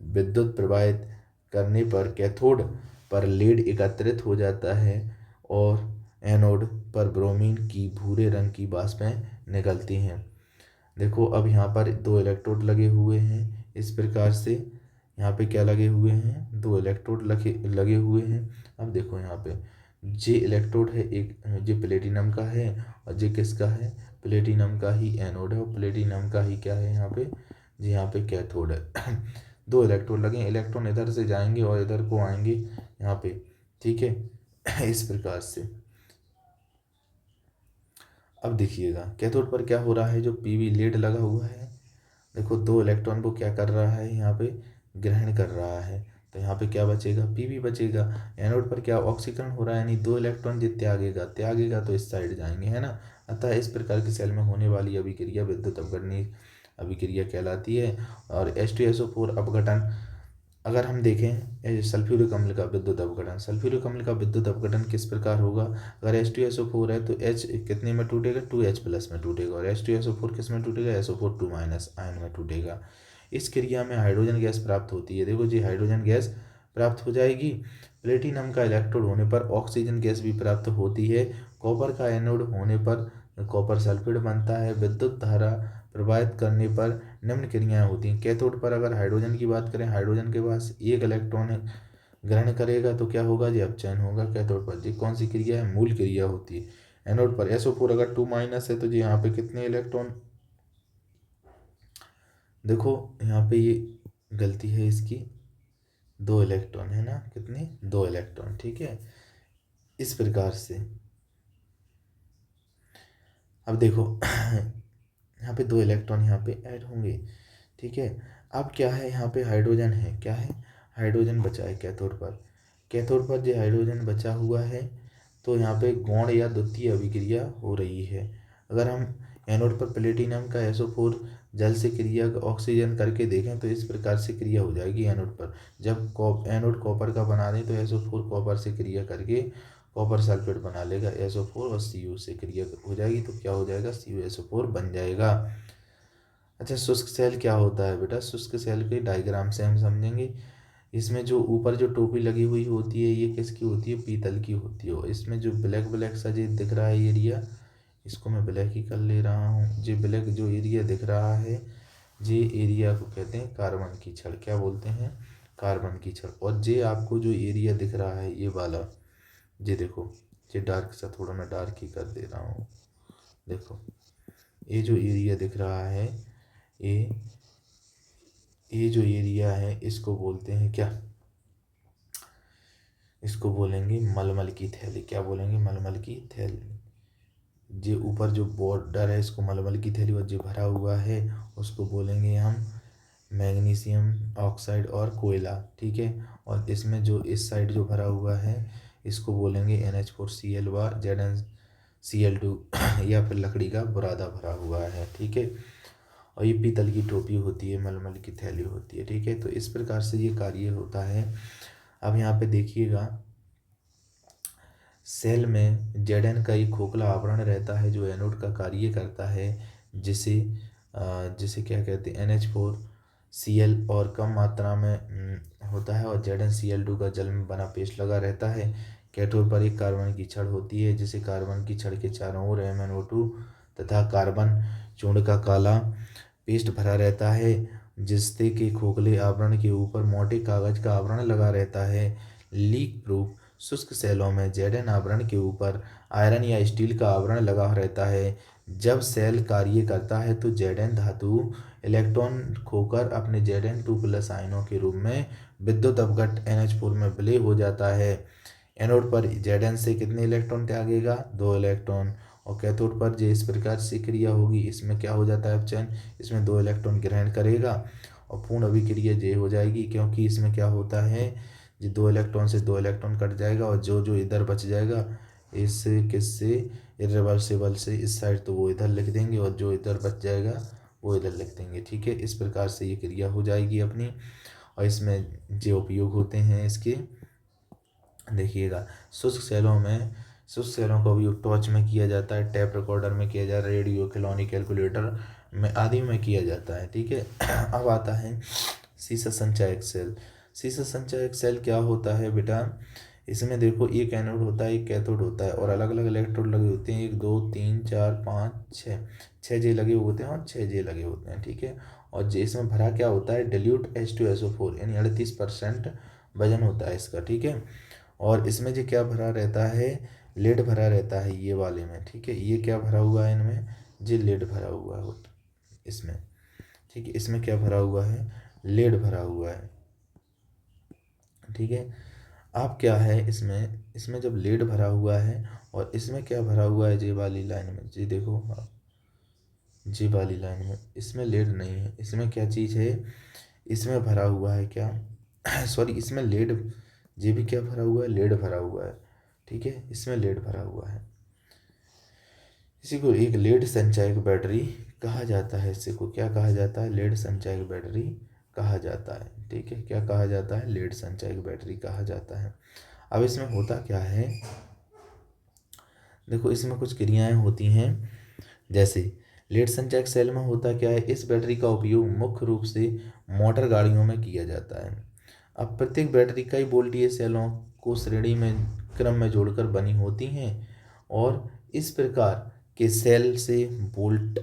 विद्युत प्रवाहित करने पर कैथोड पर लीड एकत्रित हो जाता है और एनोड पर ब्रोमीन की भूरे रंग की वाष्पें निकलती हैं। देखो अब यहाँ पर दो इलेक्ट्रोड लगे हुए हैं। इस प्रकार से यहाँ पे क्या लगे हुए हैं? दो इलेक्ट्रोड लगे हुए हैं। अब देखो यहाँ पे जे इलेक्ट्रोड है, एक जे प्लेटिनम का है और जे किसका है? प्लेटिनम का ही एनोड है और प्लेटिनम का ही क्या है यहाँ पे? जी यहाँ पे कैथोड है। दो इलेक्ट्रोड लगे, इलेक्ट्रॉन इधर से जाएंगे और इधर को आएंगे यहाँ पे, ठीक है। इस प्रकार से अब देखिएगा कैथोड पर क्या हो रहा है? जो पीवी लेड लगा हुआ है, देखो दो इलेक्ट्रॉन को क्या कर रहा है? यहाँ पे ग्रहण कर रहा है। तो यहाँ पे क्या बचेगा? पीवी बचेगा। एनोड पर क्या ऑक्सीकरण हो रहा है, यानी दो इलेक्ट्रॉन जो त्यागेगा तो इस साइड जाएंगे, है ना। अतः इस प्रकार की सेल में होने वाली अभिक्रिया विद्युत अपघटनी अभिक्रिया कहलाती है। और H2SO4 अपघटन अगर हम देखें, सल्फ्यूरिक अम्ल का विद्युत अपघटन, सल्फ्यूरिक अम्ल का विद्युत अपघटन किस प्रकार होगा? अगर H2SO4 है तो H कितने में टूटेगा? 2H प्लस में टूटेगा। और H2SO4 किस में टूटेगा? SO4 2 माइनस आयन में टूटेगा। इस क्रिया में हाइड्रोजन गैस प्राप्त होती है। देखो जी, हाइड्रोजन गैस प्राप्त हो जाएगी। प्लेटिनम का इलेक्ट्रोड होने पर ऑक्सीजन गैस भी प्राप्त होती है। कॉपर का एनोड होने पर कॉपर सल्फेट बनता है। विद्युत धारा प्रवाहित करने पर निम्न क्रियाएं होती हैं। कैथोड पर अगर हाइड्रोजन की बात करें, हाइड्रोजन के पास एक इलेक्ट्रॉन ग्रहण करेगा तो क्या होगा जी? अपचयन होगा। कैथोड पर जी कौन सी क्रिया है? मूल क्रिया होती है। एनोड पर SO4 अगर 2 माइनस है तो जी यहाँ पे कितने इलेक्ट्रॉन? देखो यहाँ पे ये गलती है इसकी, दो इलेक्ट्रॉन है ना। कितने? दो इलेक्ट्रॉन, ठीक है। इस प्रकार से अब देखो यहाँ पे दो इलेक्ट्रॉन यहाँ पे ऐड होंगे, ठीक है। अब क्या है? यहाँ पे हाइड्रोजन है, क्या है? हाइड्रोजन बचा है कैथोड पर। कैथोड पर जो हाइड्रोजन बचा हुआ है तो यहाँ पे गौण या द्वितीय अभिक्रिया हो रही है। अगर हम एनोड पर प्लेटिनम का SO4 जल से क्रिया ऑक्सीजन करके देखें तो इस प्रकार से क्रिया हो जाएगी एनोड पर। जब एनोड कॉपर का बना दें तो SO4 कॉपर से क्रिया करके कॉपर सल्फेट बना लेगा SO4 और Cu से क्रिया हो जाएगी तो क्या हो जाएगा? CuSO4 बन जाएगा। अच्छा, शुष्क सेल क्या होता है बेटा? शुष्क सेल के डायग्राम से हम समझेंगे। इसमें जो ऊपर जो टोपी लगी हुई होती है ये किसकी होती है? पीतल की होती है। इसमें जो ब्लैक ब्लैक सा जो दिख रहा है एरिया, इसको मैं ब्लैक ही कर ले रहा हूँ। ये ब्लैक जो एरिया दिख रहा है, ये एरिया को कहते हैं कार्बन की छड़। क्या बोलते हैं? कार्बन की छड़। और ये आपको जो एरिया दिख रहा है ये वाला, ये देखो, ये डार्क सा, थोड़ा मैं डार्क ही कर दे रहा हूँ। देखो ये जो एरिया दिख रहा है, ये ये जो एरिया है इसको बोलते हैं क्या? इसको बोलेंगे मलमल की थैली। क्या बोलेंगे? मलमल की थैली। जो ऊपर जो बॉर्डर है इसको मलमल की थैली, और जो भरा हुआ है उसको बोलेंगे हम मैग्नीशियम ऑक्साइड और कोयला। ठीक है। और इसमें जो इस साइड जो भरा हुआ है इसको बोलेंगे NH4Cl व ZnCl2 या फिर लकड़ी का बुरादा भरा हुआ है। ठीक है। और ये पीतल की टोपी होती है, मलमल की थैली होती है। ठीक है। तो इस प्रकार से ये कार्य होता है। अब यहाँ पे देखिएगा, सेल में Zn का एक खोखला आवरण रहता है जो एनोड का कार्य करता है, जिसे जिसे क्या कहते हैं, NH4Cl और कम मात्रा में होता है, और ZnCl2 का जल में बना पेस्ट लगा रहता है। कैथोड पर एक कार्बन की छड़ होती है, जिसे कार्बन की छड़ के चारों ओर MnO2 तथा कार्बन चूर्ण का काला पेस्ट भरा रहता है, जिससे कि खोखले आवरण के ऊपर मोटे कागज का आवरण लगा रहता है। लीक प्रूफ शुष्क सेलों में Zn आवरण के ऊपर आयरन या स्टील का आवरण लगा रहता है। जब सेल कार्य करता है तो Zn धातु इलेक्ट्रॉन खोकर अपने Zn2+ आयनों के रूप में विद्युत अपघट NH4 में विलय हो जाता है। एनोड पर Zn से कितने इलेक्ट्रॉन त्यागेगा? 2 इलेक्ट्रॉन। और कैथोड पर जो इस प्रकार से क्रिया होगी, इसमें क्या हो जाता है अपचयन, इसमें 2 इलेक्ट्रॉन ग्रहण करेगा और पूर्ण अभिक्रिया जे हो जाएगी, क्योंकि इसमें क्या होता है, जो 2 इलेक्ट्रॉन से 2 इलेक्ट्रॉन कट जाएगा और जो जो इधर बच जाएगा इस किससे, इरिवर्सिबल से, इस साइड तो वो इधर लिख देंगे और जो इधर बच जाएगा वो इधर लिख देंगे। ठीक है। इस प्रकार से ये क्रिया हो जाएगी अपनी। और इसमें जो उपयोग होते हैं इसके, देखिएगा, शुष्क सेलों का उपयोग टॉर्च में किया जाता है, टैप रिकॉर्डर में किया जाता है, रेडियो खिलौनी कैलकुलेटर में आदि में किया जाता है। ठीक है। अब आता है शीशा संचायक सेल। शीशा संचायक सेल क्या होता है बेटा? इसमें देखो, एक एनोड होता है, एक कैथोड होता है, और अलग अलग इलेक्ट्रोड लगे होते हैं, 1 2 3 4 5 6, 6 जे लगे होते हैं और 6 जे लगे होते हैं। ठीक है। और जे इसमें भरा क्या होता है? डिल्यूट H2SO4, यानी 38% वजन होता है इसका। ठीक है। और इसमें जो क्या भरा रहता है? लेड भरा रहता है ये वाले में। ठीक है। ये क्या भरा हुआ है इनमें? जी लेड भरा हुआ है इसमें। ठीक है। इसमें क्या भरा हुआ है? लेड भरा हुआ है। ठीक है। अब क्या है इसमें, इसमें जब लेड भरा हुआ है और इसमें क्या भरा हुआ है, जे वाली लाइन में, जी देखो, जी वाली लाइन में इसमें लेड नहीं है, इसमें क्या चीज़ है, इसमें भरा हुआ है क्या सॉरी, इसमें लेड, जे भी क्या भरा हुआ है? लेड भरा हुआ है। ठीक है। इसमें लेड भरा हुआ है। इसी को एक लेड संचायक बैटरी कहा जाता है। इसी को क्या कहा जाता है? लेड संचायक बैटरी कहा जाता है। ठीक है। क्या कहा जाता है? लेड संचायक बैटरी कहा जाता है। अब इसमें होता क्या है, देखो, इसमें कुछ क्रियाएं होती हैं। जैसे लेड संचायक सेल में होता क्या है, इस बैटरी का उपयोग मुख्य रूप से मोटर गाड़ियों में किया जाता है। अब प्रत्येक बैटरी कई वोल्टीय सेलों को श्रेणी में क्रम में जोड़कर बनी होती हैं, और इस प्रकार के सेल से वोल्ट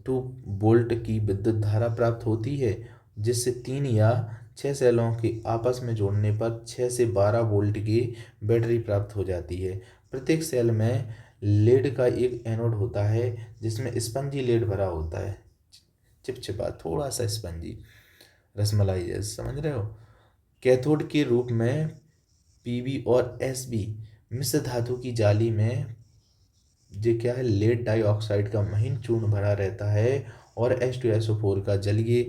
टू वोल्ट की विद्युत धारा प्राप्त होती है, जिससे 3 या 6 सेलों के आपस में जोड़ने पर 6 से 12 वोल्ट की बैटरी प्राप्त हो जाती है। प्रत्येक सेल में लेड का एक एनोड होता है, जिसमें स्पंजी लेड भरा होता है, चिपचिपा थोड़ा सा स्पंजी, रसमलाई जैसे, समझ रहे हो। कैथोड के रूप में Pb और Sb मिश्र धातु की जाली में ये क्या है, लेड डाइऑक्साइड का महीन चूर्ण भरा रहता है, और H2SO4 का जलीय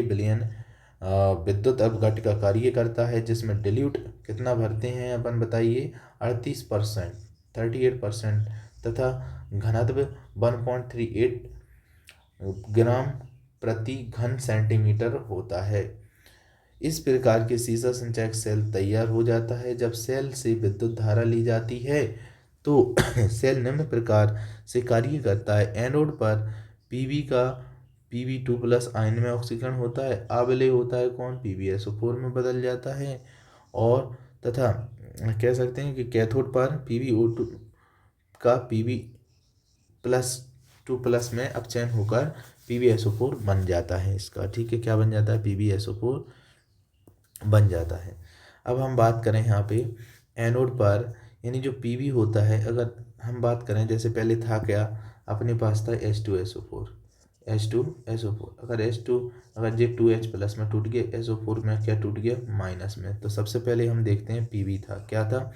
विलयन विद्युत अपघट का कार्य करता है, जिसमें डिल्यूट कितना भरते हैं अपन बताइए? 38%, 38%, तथा घनत्व 1.38 ग्राम प्रति घन सेंटीमीटर होता है। इस प्रकार के शीशा संचायक सेल तैयार हो जाता है। जब सेल से विद्युत धारा ली जाती है तो सेल निम्न प्रकार से कार्य करता है। एनोड पर Pb का Pb2+ आयन में ऑक्सीकरण होता है, अविलय होता है कौन? PbSO4 में बदल जाता है। और तथा कह सकते हैं कि कैथोड पर का Pb+2+ में अपचयन होकर PbSO4 बन जाता है इसका। ठीक है, क्या बन जाता है? PbSO4 बन जाता है। अब हम बात करें यहाँ पे एनोड पर, यानी जो Pb होता है, अगर हम बात करें जैसे पहले था क्या अपने पास था H2SO4, अगर ये 2H+ में टूट गया, SO4 में क्या टूट गया? माइनस में। तो सबसे पहले हम देखते हैं Pb था, क्या था?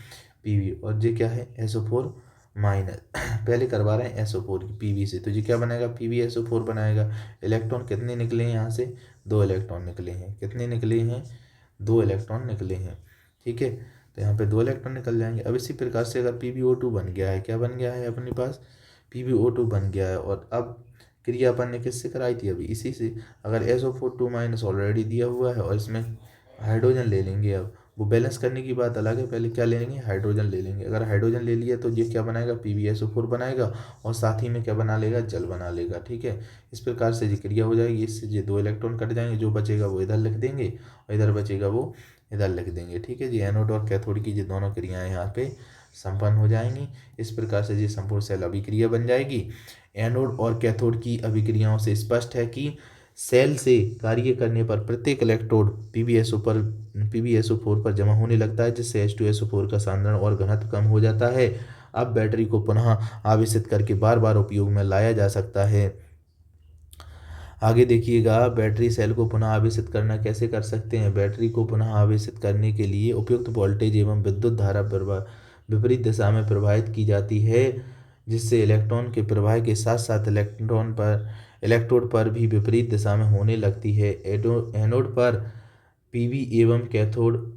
Pb, और ये क्या है? SO4 minus. पहले करवा रहे हैं SO4 की Pb से, तो ये क्या बनाएगा? PbSO4 बनाएगा। इलेक्ट्रॉन कितने निकले हैं यहाँ से? 2 इलेक्ट्रॉन निकले हैं। कितने निकले हैं? 2 इलेक्ट्रॉन निकले हैं। ठीक है, तो यहाँ पे 2 इलेक्ट्रॉन निकल जाएंगे। अब इसी प्रकार से अगर PbO2 बन गया है, क्या बन गया है अपने पास? PbO2 बन गया है। और अब क्रिया अपन ने किससे कराई थी? अभी इसी से। अगर SO4 2- ऑलरेडी दिया हुआ है और इसमें हाइड्रोजन ले लेंगे, अब वो बैलेंस करने की बात अलग है, पहले क्या ले लेंगे? हाइड्रोजन ले लेंगे। अगर हाइड्रोजन ले लिया तो ये क्या बनाएगा? PbSO4 बनाएगा और साथ ही में क्या बना लेगा? जल बना लेगा। ठीक है, इस प्रकार से ये क्रिया हो जाएगी। इससे ये 2 इलेक्ट्रॉन कट जाएंगे, जो बचेगा वो इधर लिख देंगे और इधर बचेगा वो इधर लिख देंगे। ठीक है जी, एनोड और कैथोड की ये दोनों क्रियाएं यहाँ पे संपन्न हो जाएंगी। इस प्रकार से ये संपूर्ण सेल अभिक्रिया बन जाएगी। एनोड और कैथोड की अभिक्रियाओं से स्पष्ट है कि सेल से कार्य करने पर प्रत्येक इलेक्ट्रोड PbSO4 पर जमा होने लगता है, जिससे H2SO4 का सांद्रण और घनत्व कम हो जाता है। अब बैटरी को पुनः आवेशित करके बार बार उपयोग में लाया जा सकता है। आगे देखिएगा, बैटरी सेल को पुनः आवेशित करना कैसे कर सकते हैं? बैटरी को पुनः आवेशित करने के लिए उपयुक्त वोल्टेज एवं विद्युत धारा विपरीत दिशा में प्रवाहित की जाती है, जिससे इलेक्ट्रॉन के प्रवाह के साथ साथ इलेक्ट्रोड पर भी विपरीत दिशा में होने लगती है। एनोड पर Pb एवं कैथोड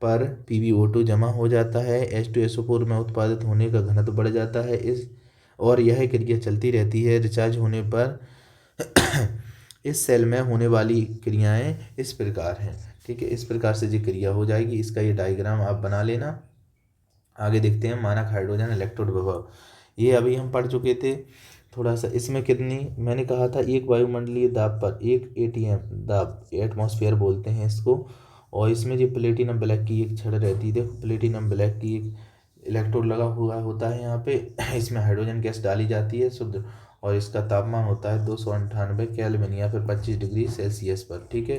पर PbO2 जमा हो जाता है। H2SO4 में उत्पादित होने का घनत्व बढ़ जाता है। और यह क्रिया चलती रहती है। रिचार्ज होने पर इस सेल में होने वाली क्रियाएं इस प्रकार हैं। ठीक है, इस प्रकार से जो क्रिया हो जाएगी, इसका ये डायग्राम आप बना लेना। आगे देखते हैं मानक हाइड्रोजन इलेक्ट्रोड विभव। ये अभी हम पढ़ चुके थे थोड़ा सा। इसमें कितनी, मैंने कहा था एक वायुमंडलीय दाब पर 1 ATM दाब, एटमॉस्फेयर बोलते हैं इसको। और इसमें जो प्लेटिनम ब्लैक की एक छड़ रहती है, देखो प्लेटिनम ब्लैक की एक इलेक्ट्रोड लगा हुआ होता है यहाँ पे। इसमें हाइड्रोजन गैस डाली जाती है शुद्ध, और इसका तापमान होता है 298 केल्विन या फिर 25 डिग्री सेल्सियस पर। ठीक है,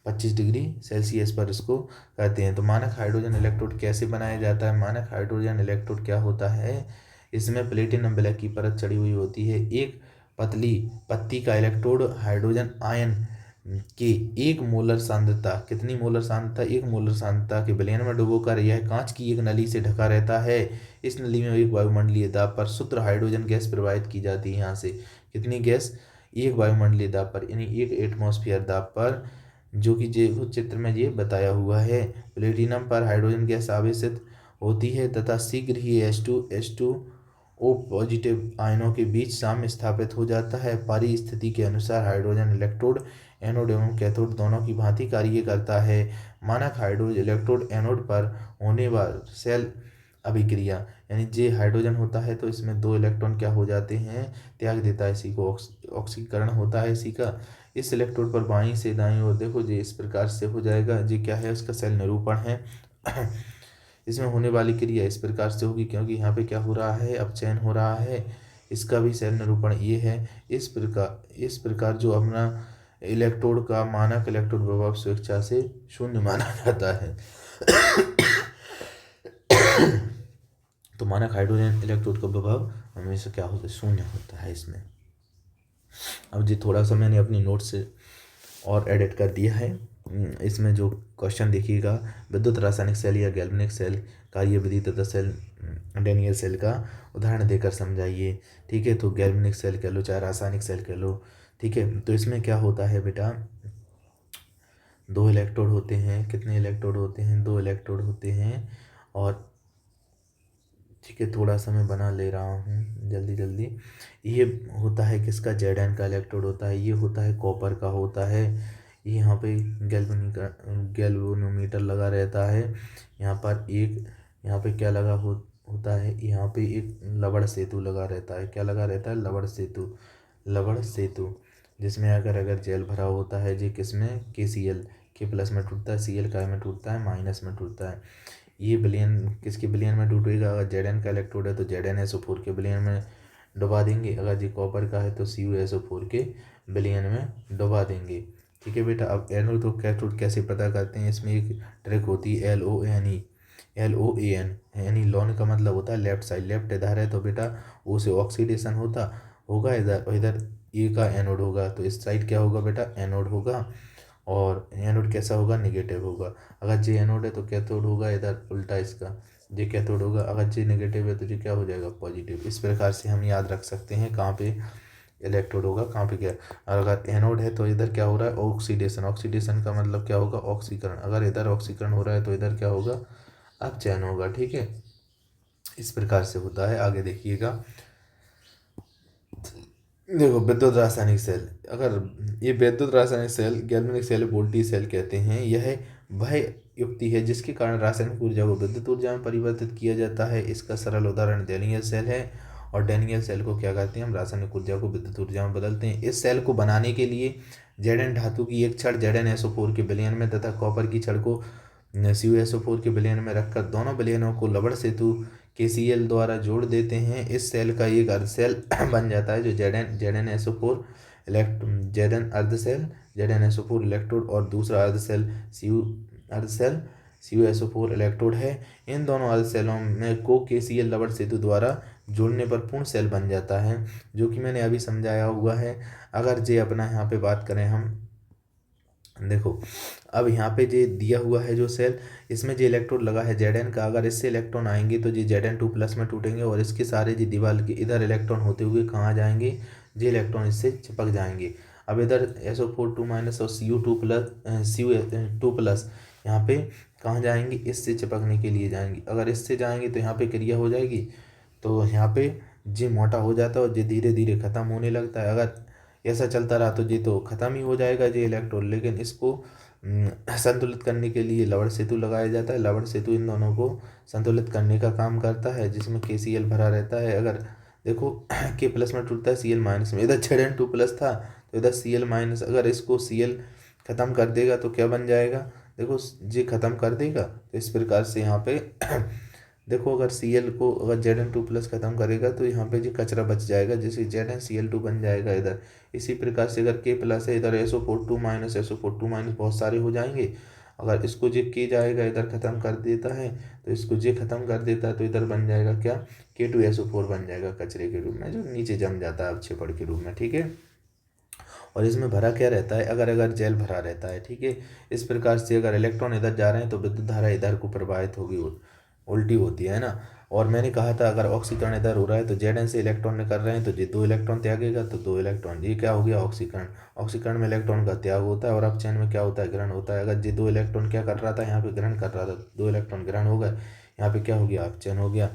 25 डिग्री सेल्सियस पर इसको कहते हैं। तो मानक हाइड्रोजन इलेक्ट्रोड कैसे बनाया जाता है? मानक हाइड्रोजन इलेक्ट्रोड क्या होता है? इसमें प्लेटिनम ब्लैक की परत चढ़ी हुई होती है। एक पतली पत्ती का इलेक्ट्रोड हाइड्रोजन आयन के 1 मोलर सांद्रता, कितनी मोलर सांद्रता? 1 मोलर सांद्रता के विलयन में डुबोकर यह कांच की एक नली से ढका रहता है। इस नली में एक वायुमंडलीय दाब पर शुद्ध हाइड्रोजन गैस प्रवाहित की जाती है। यहाँ से कितनी गैस? 1 वायुमंडलीय दाब पर, यानी 1 एटमॉस्फेयर दाब पर, जो कि जो चित्र में ये बताया हुआ है। प्लेटिनम पर हाइड्रोजन गैस आवेशित होती है तथा शीघ्र ही H2O पॉजिटिव आयनों के बीच साम्य स्थापित हो जाता है। पारी स्थिति के अनुसार हाइड्रोजन इलेक्ट्रोड एनोड एवं कैथोड दोनों की भांति कार्य करता है। मानक हाइड्रोजन इलेक्ट्रोड एनोड पर होने वाली सेल अभिक्रिया, यानी जे हाइड्रोजन होता है तो इसमें 2 इलेक्ट्रॉन क्या हो जाते हैं? त्याग देता है। इसी को ऑक्सीकरण होता है इसी का। इस इलेक्ट्रोड पर बाईं से दाईं ओर देखो, ये इस प्रकार से हो जाएगा। ये क्या है? उसका सेल निरूपण है। इसमें होने वाली क्रिया इस प्रकार से होगी, क्योंकि यहाँ पे क्या हो रहा है? अपचयन हो रहा है। इसका भी सेल निरूपण ये है। इस प्रकार जो अपना इलेक्ट्रोड का मानक इलेक्ट्रोड विभव स्वेच्छा से शून्य माना जाता है। तो मानक हाइड्रोजन इलेक्ट्रोड का विभव हमेशा क्या होता है? शून्य होता है इसमें। अब जी थोड़ा सा मैंने अपनी नोट से और एडिट कर दिया है। इसमें जो क्वेश्चन देखिएगा, विद्युत रासायनिक सेल या गैल्वेनिक सेल कार्यविधि तथा सेल डेनियल सेल का उदाहरण देकर समझाइए। ठीक है, तो गैल्वेनिक सेल कह लो चाहे रासायनिक सेल कह लो। ठीक है, तो इसमें क्या होता है बेटा? 2 इलेक्ट्रोड होते हैं। कितने इलेक्ट्रोड होते हैं? 2 इलेक्ट्रोड होते हैं। और ठीक है, थोड़ा सा मैं बना ले रहा हूँ जल्दी जल्दी। ये होता है किसका? Zn का इलेक्ट्रोड होता है। ये होता है कॉपर का होता है। ये यहाँ पे गैल्वेनोमीटर लगा रहता है। यहाँ पे क्या लगा होता है? यहाँ पे एक लवण सेतु लगा रहता है। क्या लगा रहता है? लवण सेतु, जिसमें अगर जेल भरा होता है, जी किसमें? KCl के प्लस में टूटता है, Cl का में टूटता है, माइनस में टूटता है। ये विलयन किसके विलयन में डूबेगा? अगर Zn का इलेक्ट्रोड है तो ZnSO4 के विलयन में डुबा देंगे। अगर जी कॉपर का है तो CuSO4 के विलयन में डुबा देंगे। ठीक है बेटा। अब एनोड तो कैथोड कैसे पता करते हैं, इसमें एक ट्रिक होती है LOAN यानी लॉन का मतलब होता है लेफ्ट साइड। लेफ्ट इधर है तो बेटा O से ऑक्सीडेशन होगा इधर, और इधर ए का एनोड होगा तो इस साइड क्या होगा बेटा? एनोड होगा। और एनोड कैसा होगा? निगेटिव होगा। अगर जे एनोड है तो कैथोड होगा इधर उल्टा इसका, जे कैथोड होगा। अगर जे नेगेटिव है तो जे क्या हो जाएगा? पॉजिटिव। इस प्रकार से हम याद रख सकते हैं कहाँ पे इलेक्ट्रोड होगा, कहाँ पे क्या। और अगर एनोड है तो इधर क्या हो रहा है? ऑक्सीडेशन। ऑक्सीडेशन का मतलब क्या होगा? ऑक्सीकरण। अगर इधर ऑक्सीकरण हो रहा है तो इधर क्या होगा? अपचयन होगा। ठीक है, इस प्रकार से होता है। आगे देखिएगा, देखो विद्युत रासायनिक सेल। अगर ये विद्युत रासायनिक cell, galvanic cell, voltage cell कहते हैं, यह वह युक्ति है जिसके कारण रासायनिक ऊर्जा को विद्युत ऊर्जा में परिवर्तित किया जाता है। इसका सरल उदाहरण डैनियल सेल है। और डैनियल सेल को क्या कहते हैं? हम रासायनिक ऊर्जा को विद्युत ऊर्जा में बदलते हैं। इस सेल को बनाने के लिए Zn धातु की एक छड़ ZnSO4 के विलयन में तथा कॉपर की छड़ को CuSO4 के विलयन में रखकर दोनों विलयनों को लवण सेतु KCl द्वारा जोड़ देते हैं। इस सेल का एक अर्ध सेल बन जाता है जो ZnSO4 Zn अर्ध सेल ZnSO4 इलेक्ट्रोड और दूसरा अर्ध सेल CuSO4 इलेक्ट्रोड है। इन दोनों अर्ध सेलों में को KCl लवण सेतु द्वारा जोड़ने पर पूर्ण सेल बन जाता है, जो कि मैंने अभी समझाया हुआ है। अगर जे अपना यहाँ पे बात करें हम, देखो अब यहाँ पे जे दिया हुआ है जो सेल, इसमें जो इलेक्ट्रोड लगा है Zn का, अगर इससे इलेक्ट्रॉन आएंगे तो जी Zn2+ में टूटेंगे और इसके सारे जी दीवार के इधर इलेक्ट्रॉन होते हुए कहाँ जाएंगे? जे इलेक्ट्रॉन इससे चिपक जाएंगे। अब इधर SO4 2- और Cu2+ यहाँ पे कहाँ जाएंगे? इससे चिपकने के लिए जाएंगे। अगर इससे जाएंगे तो यहाँ पे क्रिया हो जाएगी, तो यहाँ पे जे मोटा हो जाता है और जे धीरे धीरे खत्म होने लगता है। अगर ऐसा चलता रहा तो जी तो ख़त्म ही हो जाएगा जी इलेक्ट्रॉन। लेकिन इसको संतुलित करने के लिए लवण सेतु लगाया जाता है। लवण सेतु इन दोनों को संतुलित करने का काम करता है, जिसमें KCl भरा रहता है। अगर देखो K+ में टूटता है Cl- में, इधर Zn2+ था तो इधर Cl-, अगर इसको Cl ख़त्म कर देगा तो क्या बन जाएगा? देखो जी ख़त्म कर देगा तो इस प्रकार से यहाँ पे देखो अगर Cl को अगर Zn2+ ख़त्म करेगा तो यहाँ पे जो कचरा बच जाएगा, जैसे ZnCl2 बन जाएगा इधर। इसी प्रकार से अगर K+ है इधर SO4 2- बहुत सारे हो जाएंगे। अगर इसको जे के जाएगा इधर ख़त्म कर देता है तो इसको जे ख़त्म कर देता है तो इधर बन जाएगा क्या? K2SO4 बन जाएगा कचरे के रूप में, जो नीचे जम जाता है अपक्षेपण के रूप में। ठीक है, और इसमें भरा क्या रहता है? अगर जेल भरा रहता है। ठीक है, इस प्रकार से अगर इलेक्ट्रॉन इधर जा रहे हैं तो विद्युत धारा इधर को प्रवाहित होगी, उल्टी होती है ना। और मैंने कहा था अगर ऑक्सीकरण इधर हो रहा है तो Zn से इलेक्ट्रॉन निकल रहे हैं तो ये 2 इलेक्ट्रॉन त्यागेगा तो 2 इलेक्ट्रॉन, ये क्या हो गया? ऑक्सीकरण। ऑक्सीकरण में इलेक्ट्रॉन का त्याग होता है और अपचयन में क्या होता है? ग्रहण होता है। अगर ये 2 इलेक्ट्रॉन क्या कर रहा था? यहाँ पे ग्रहण कर रहा था, 2 इलेक्ट्रॉन ग्रहण हो गए, यहाँ पे क्या हो गया? अपचयन हो गया।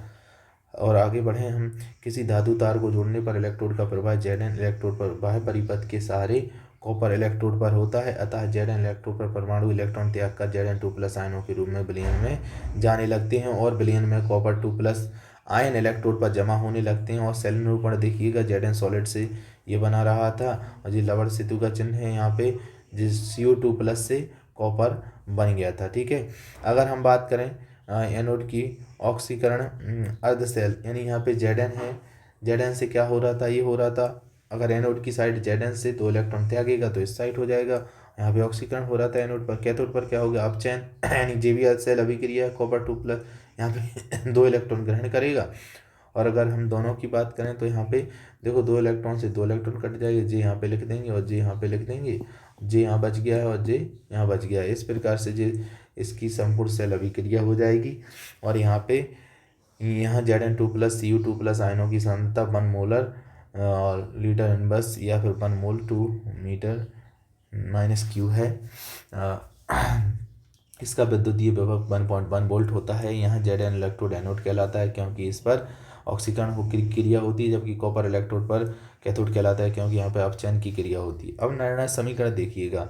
और आगे बढ़े हम, किसी धातु तार को जोड़ने पर इलेक्ट्रोड का प्रभाव Zn इलेक्ट्रोड पर बाह्य परिपथ के सहारे कॉपर इलेक्ट्रोड पर होता है। अतः Zn इलेक्ट्रोड पर परमाणु इलेक्ट्रॉन त्याग कर Zn2+ आयनों के रूप में विलयन में जाने लगते हैं और विलयन में कॉपर 2+ आयन इलेक्ट्रोड पर जमा होने लगते हैं। और सेल निरूपण देखिएगा, Zn सॉलिड से ये बना रहा था और ये लवण सेतु का चिन्ह है यहाँ पे, जिस Cu2+ से कॉपर बन गया था। ठीक है, अगर हम बात करें एनोड की, ऑक्सीकरण अर्ध सेल, यानी यहाँ पे Zn है, Zn से क्या हो रहा था? ये हो रहा था, अगर एनोड की साइड Zn से 2 इलेक्ट्रॉन त्यागेगा तो इस साइड हो जाएगा। यहाँ पे ऑक्सीकरण हो रहा था एनोड पर। कैथोड पर क्या हो गया? अपचयन, यानी JB अर्ध सेल अभिक्रिया, कॉपर 2+, यहाँ पे 2 इलेक्ट्रॉन ग्रहण करेगा। और अगर हम दोनों की बात करें तो यहाँ पे देखो 2 इलेक्ट्रॉन से 2 इलेक्ट्रॉन कट जाएंगे, जे यहाँ पे लिख देंगे और जे यहाँ पे लिख देंगे, जे यहाँ बच गया है और जे यहाँ बच गया है। इस प्रकार से जे इसकी संपूर्ण सेल अभिक्रिया हो जाएगी। और यहाँ पे यहाँ Zn2+ Cu2+ आयनों की सांद्रता 1 मोलर और लीटर इनवर्स या फिर 1 मोल 2 मीटर -Q है। इसका विद्युतीय विभव 1.1 वोल्ट होता है। यहाँ Zn इलेक्ट्रोड एनोड कहलाता है क्योंकि इस पर ऑक्सीकरण की क्रिया होती है, जबकि कॉपर इलेक्ट्रोड पर कैथोड कहलाता है क्योंकि यहाँ पे अपचयन की क्रिया होती है। अब निर्णायक समीकरण देखिएगा,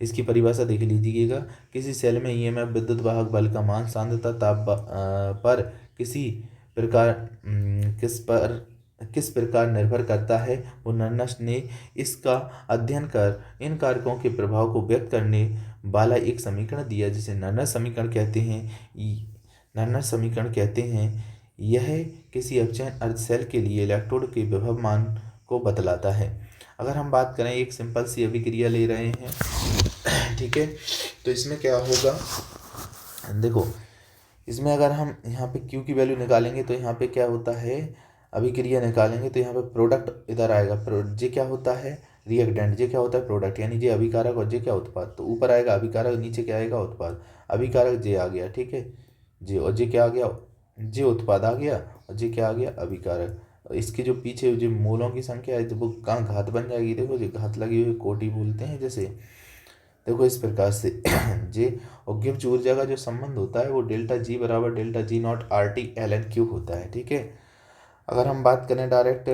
इसकी परिभाषा देख लीजिएगा। किसी सेल में EMF विद्युत वाहक बल का मान सांद्रता ताप पर किस प्रकार निर्भर करता है, वो नर्नस ने इसका अध्ययन कर इन कारकों के प्रभाव को व्यक्त करने वाला एक समीकरण दिया, जिसे नर्नस समीकरण कहते हैं। नर्नर समीकरण कहते हैं यह किसी अपचयन अर्ध सेल के लिए इलेक्ट्रोड के विभव मान को बतलाता है। अगर हम बात करें, एक सिंपल सी अभिक्रिया ले रहे हैं, ठीक है, तो इसमें क्या होगा, देखो इसमें अगर हम यहाँ पे Q की वैल्यू निकालेंगे तो यहाँ पे क्या होता है, अभिक्रिया निकालेंगे तो यहाँ पे प्रोडक्ट इधर आएगा, जे क्या होता है रिएक्टेंट, जे क्या होता है प्रोडक्ट, यानी जे अभिकारक और जे क्या उत्पाद, तो ऊपर आएगा अभिकारक, नीचे क्या आएगा उत्पाद, अभिकारक जे आ गया, ठीक है, जे, और जे क्या आ गया, जे उत्पाद आ गया, और जे क्या आ गया अभिकारक। इसके जो पीछे जो मोलों की संख्या है तो वो कहाँ घात बन जाएगी, देखो जो घात लगी हुई कोटि बोलते हैं जैसे, देखो इस प्रकार से जे और गिब्स ऊर्जा का जो संबंध होता है वो डेल्टा जी बराबर delta G naught R T L N Q होता है, ठीक है। अगर हम बात करें डायरेक्ट,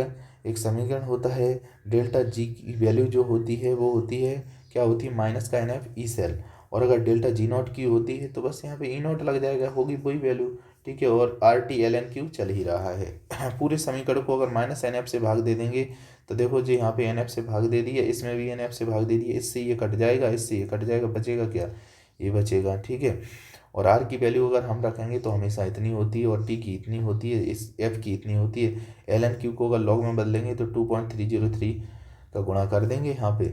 एक समीकरण होता है, डेल्टा जी की वैल्यू जो होती है वो होती है, क्या होती है, माइनस का एन एफ ई सेल, और अगर डेल्टा जी नॉट की होती है तो बस यहाँ पे ई नॉट लग जाएगा, होगी वही वैल्यू, ठीक है, और R T L N Q चल ही रहा है। पूरे समीकरण को अगर माइनस एन एफ से भाग दे देंगे तो देखो जी यहाँ पे एन एफ से भाग दे दिया, इसमें भी एन एफ से भाग दे दिया, इससे ये कट जाएगा, इससे ये कट जाएगा, बचेगा क्या, ये बचेगा, ठीक है। और आर की वैल्यू अगर हम रखेंगे तो हमेशा इतनी होती है, और टी की इतनी होती है, इस एफ की इतनी होती है। एल एन क्यू को अगर लॉग में बदलेंगे तो 2.303 का गुणा कर देंगे यहाँ पे,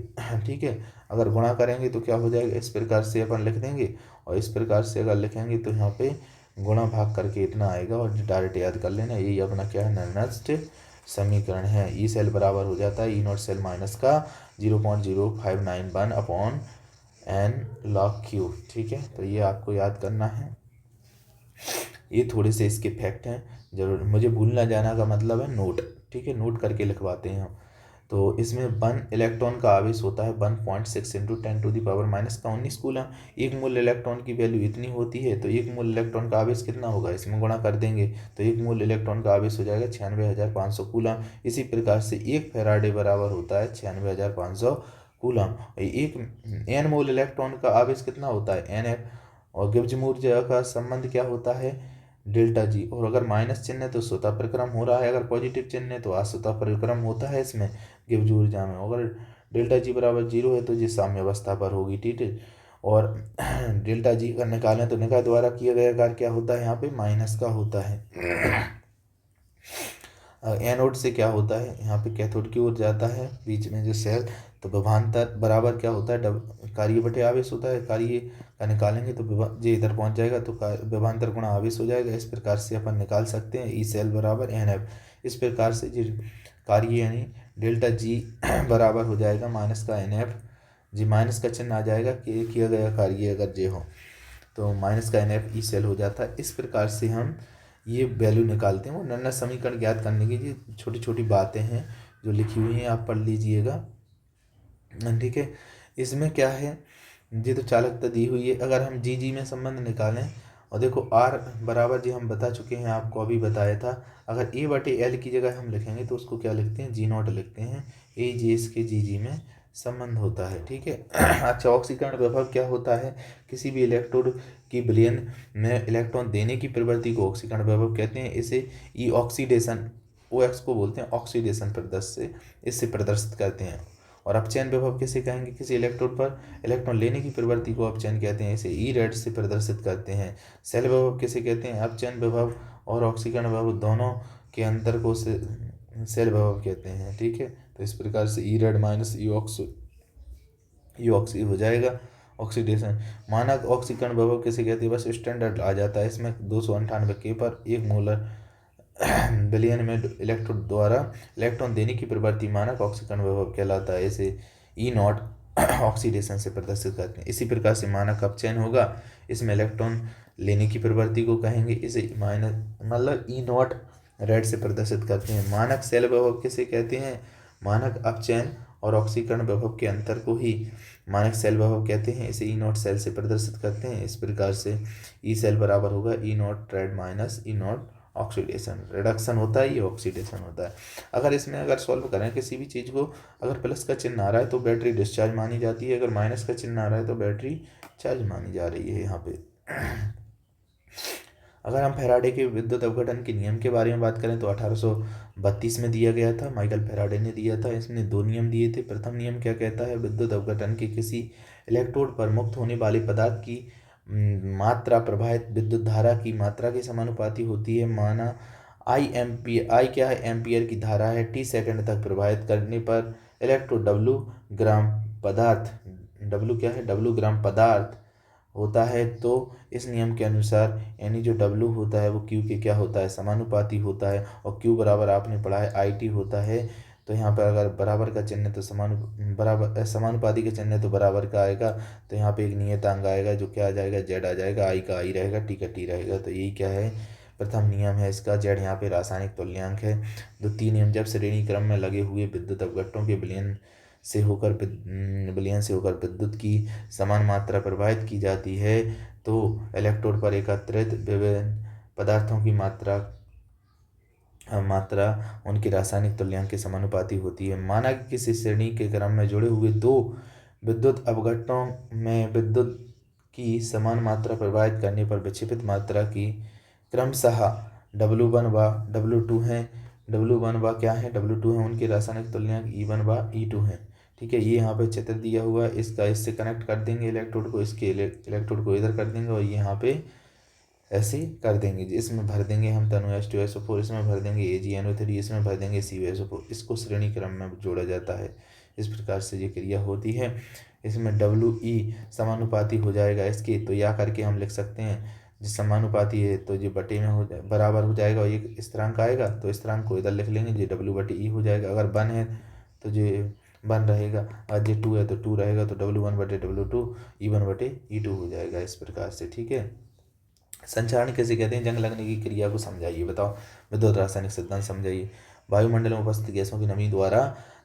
ठीक है। अगर गुणा करेंगे तो क्या हो जाएगा, इस प्रकार से अपन लिख देंगे, और इस प्रकार से अगर लिखेंगे तो यहाँ पे गुणा भाग करके इतना आएगा, और डायरेक्ट याद कर लेना, यही अपना क्या है, नर्नस्ट समीकरण है। ई सेल बराबर हो जाता है ई नॉट सेल माइनस का 0.0591 अपॉन एन लॉग क्यू, ठीक है। तो ये आपको याद करना है, ये थोड़े से इसके फैक्ट हैं, जरूर मुझे भूलना जाना का मतलब है नोट, ठीक है, नोट करके लिखवाते हैं हम। तो इसमें 1 इलेक्ट्रॉन का आवेश होता है 1.6 इंटू 10⁻⁻⁻⁻⁰ कूलम। एक मूल इलेक्ट्रॉन की वैल्यू इतनी होती है तो एक मूल इलेक्ट्रॉन का आवेश कितना होगा, इसमें गुणा कर देंगे तो एक मूल इलेक्ट्रॉन का आवेश हो जाएगा 96,500 कूलम। इसी प्रकार से एक फैराडे बराबर होता है 96,500 कूलम। एक एन मोल इलेक्ट्रॉन का आवेश कितना होता है एन एफ, और गिब्स ऊर्जा का संबंध क्या होता है डेल्टा जी, और अगर माइनस चिन्ह है तो स्वतः परिक्रम हो रहा है, अगर पॉजिटिव चिन्ह है तो अस्वतः परिक्रम होता है इसमें गिब्स ऊर्जा में। अगर डेल्टा जी बराबर 0 है तो ये साम्य अवस्था पर होगी, ठीक है। और डेल्टा जी का निकालें तो निकाय द्वारा किया गया कार्य क्या होता है, यहाँ पे माइनस का होता है। एनोड से क्या होता है, यहाँ पे कैथोड की ओर जाता है बीच में जो सेल, तो विभवांतर बराबर क्या होता है, कार्य बटे आवेश होता है। कार्य का निकालेंगे तो जे इधर पहुंच जाएगा तो विभवांतर गुणा आवेश हो जाएगा। इस प्रकार से अपन निकाल सकते हैं ई सेल बराबर एन एफ। इस प्रकार से जो कार्य यानी डेल्टा जी बराबर हो जाएगा माइनस का एन एफ, जी माइनस का चिन्ह आ जाएगा कि किया गया कार्य अगर जे हो तो माइनस का एन एफ ई सेल हो जाता है। इस प्रकार से हम ये वैल्यू निकालते हैं। वो नन्ना समीकरण ज्ञात करने की जी छोटी छोटी बातें हैं जो लिखी हुई हैं, आप पढ़ लीजिएगा, ठीक है। इसमें क्या है, जी तो चालकता दी हुई है। अगर हम जी जी में संबंध निकालें, और देखो आर बराबर जी हम बता चुके हैं, आपको अभी बताया था, अगर ए बटे एल की जगह हम लिखेंगे तो उसको क्या लिखते हैं, जी नॉट लिखते हैं, ए जी इसके जी जी में संबंध होता है, ठीक है। अच्छा, ऑक्सीकरण विभव क्या होता है, किसी भी इलेक्ट्रोड की विलयन में इलेक्ट्रॉन देने की प्रवृत्ति को ऑक्सीकरण विभव कहते हैं। इसे ई ऑक्सीडेशन ओ एक्स को बोलते हैं, ऑक्सीडेशन प्रदर्श से इससे प्रदर्शित करते हैं। और अपचयन विभव किसे कहेंगे, किसी इलेक्ट्रोड पर इलेक्ट्रॉन लेने की प्रवृत्ति को अपचयन कहते हैं, इसे ई रेड से प्रदर्शित करते हैं। सेल विभव किसे कहते हैं, अपचयन विभव और ऑक्सीकरण विभव दोनों के अंतर को सेल विभव कहते हैं, ठीक है। तो इस प्रकार से ई रेड माइनस ई ऑक्सी हो जाएगा ऑक्सीडेशन। मानक ऑक्सीकरण विभव किसे कहते हैं, बस स्टैंडर्ड आ जाता है इसमें 298 के पर एक मोलर विलयन में इलेक्ट्रोड द्वारा इलेक्ट्रॉन देने की प्रवृत्ति मानक ऑक्सीकरण विभव कहलाता है। इसे ई नॉट ऑक्सीडेशन से प्रदर्शित करते हैं। इसी प्रकार से मानक अपचयन होगा, इसमें इलेक्ट्रॉन लेने की प्रवृत्ति को कहेंगे, इसे माइनस मतलब ई नॉट रेड से प्रदर्शित करते हैं। मानक सेल विभव किसे कहते हैं, मानक अपचयन और ऑक्सीकरण विभव के अंतर को ही मानक सेल विभव कहते हैं, इसे ई नॉट सेल से प्रदर्शित करते हैं। इस प्रकार से ई सेल बराबर होगा E naught red minus E naught oxidation. Reduction होता है, ये ऑक्सीडेशन होता है। अगर इसमें अगर सॉल्व करें किसी भी चीज़ को, अगर प्लस का चिन्ह आ रहा है तो बैटरी डिस्चार्ज मानी जाती है, अगर माइनस का चिन्ह आ रहा है तो बैटरी चार्ज मानी जा रही है यहाँ पे। अगर हम फैराडे के विद्युत अपघटन के नियम के बारे में बात करें तो 1832 में दिया गया था, माइकल फैराडे ने दिया था। इसने 2 नियम दिए थे। प्रथम नियम क्या कहता है, विद्युत अपघटन के किसी इलेक्ट्रोड पर मुक्त होने वाले पदार्थ की मात्रा प्रवाहित विद्युत धारा की मात्रा के समानुपाती होती है। माना आई एम्पियर, आई क्या है, एम्पियर की धारा है, टी सेकंड तक प्रवाहित करने पर इलेक्ट्रॉन डब्लू ग्राम पदार्थ, डब्लू क्या है, डब्लू ग्राम पदार्थ होता है। तो इस नियम के अनुसार यानी जो डब्लू होता है वो क्यू के क्या होता है, समानुपाती होता है। और क्यू बराबर आपने पढ़ा है आई टी होता है। तो यहाँ पर अगर बराबर का चिन्ह तो समानुपाती का चिन्ह तो बराबर का आएगा, तो यहाँ पे एक नियतांक आएगा जो क्या आ जाएगा, जेड आ जाएगा, आई का आई रहेगा, टी का टी रहेगा। तो यही क्या है, प्रथम नियम है इसका। जेड यहाँ पे रासायनिक तुल्यांक है। द्वितीय नियम, जब श्रेणी क्रम में लगे हुए विद्युत अपघट्टों के विलयन से होकर विद्युत की समान मात्रा प्रवाहित की जाती है तो इलेक्ट्रोड पर एकत्रित विभिन्न पदार्थों की मात्रा उनके रासायनिक तुल्यांक के समानुपाती होती है। माना कि किसी श्रेणी के क्रम में जुड़े हुए दो विद्युत अपघट्टों में विद्युत की समान मात्रा प्रवाहित करने पर विक्षेपित मात्रा की क्रमशः W1 व W2 है। W1 व क्या है, W2 है, उनके रासायनिक तुल्यांक E1 व E2 है। ठीक है, ये यहाँ पे चित्र दिया हुआ है, इसका इससे कनेक्ट कर देंगे इलेक्ट्रोड को, इसके इलेक्ट्रोड को इधर कर देंगे और ये यहाँ पे ऐसे कर देंगे। इसमें भर देंगे हम तनु H2SO4, इसमें भर देंगे AgNO3, इसमें भर देंगे CuSO4। इसको श्रेणी क्रम में जोड़ा जाता है। इस प्रकार से ये क्रिया होती है। इसमें WE समानुपाती हो जाएगा इसके, तो या करके हम लिख सकते हैं, जिस समानुपाती है तो ये बटे में हो जाए बराबर हो जाएगा और ये स्थिरांक आएगा तो स्थिरांक को इधर लिख लेंगे, ये W/E हो जाएगा। अगर 1 है तो ये 1 रहेगा, अगर ये 2 है तो 2 रहेगा, तो W1/W2 E1/E2 हो जाएगा इस प्रकार से। ठीक है, संचारण कैसे कहते हैं, जंग लगने की क्रिया को समझाइए। बताओ, विद्युत रासायनिक सिद्धांत समझाइए। वायुमंडल में उपस्थित गैसों की नमी द्वारा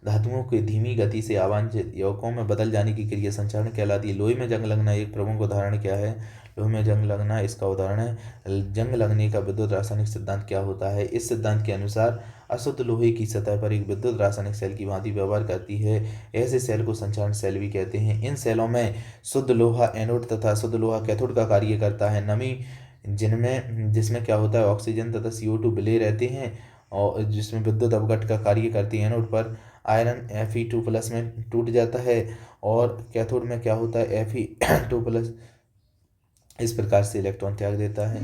धातुओं के धीमी गति से अवांछित यौगिकों में बदल जाने की क्रिया संचारण कहलाती है। लोहे में जंग लगना एक प्रमुख उदाहरण क्या है, लोहे में जंग लगना इसका उदाहरण है। जंग लगने का विद्युत रासायनिक सिद्धांत क्या होता है। इस सिद्धांत के अनुसार अशुद्ध लोहे की सतह पर एक विद्युत रासायनिक सेल की भांति व्यवहार करती है। ऐसे सेल को संचारण सेल भी कहते हैं। इन सेलों में शुद्ध लोहा एनोड तथा शुद्ध लोहा कैथोड का कार्य करता है। नमी जिसमें क्या होता है, ऑक्सीजन तथा CO2 विलेय रहते हैं और जिसमें विद्युत अपघट्ट का कार्य करती है। एनोड पर आयरन Fe2+ में टूट जाता है और कैथोड में क्या होता है, Fe2+। इस प्रकार से इलेक्ट्रॉन त्याग देता है।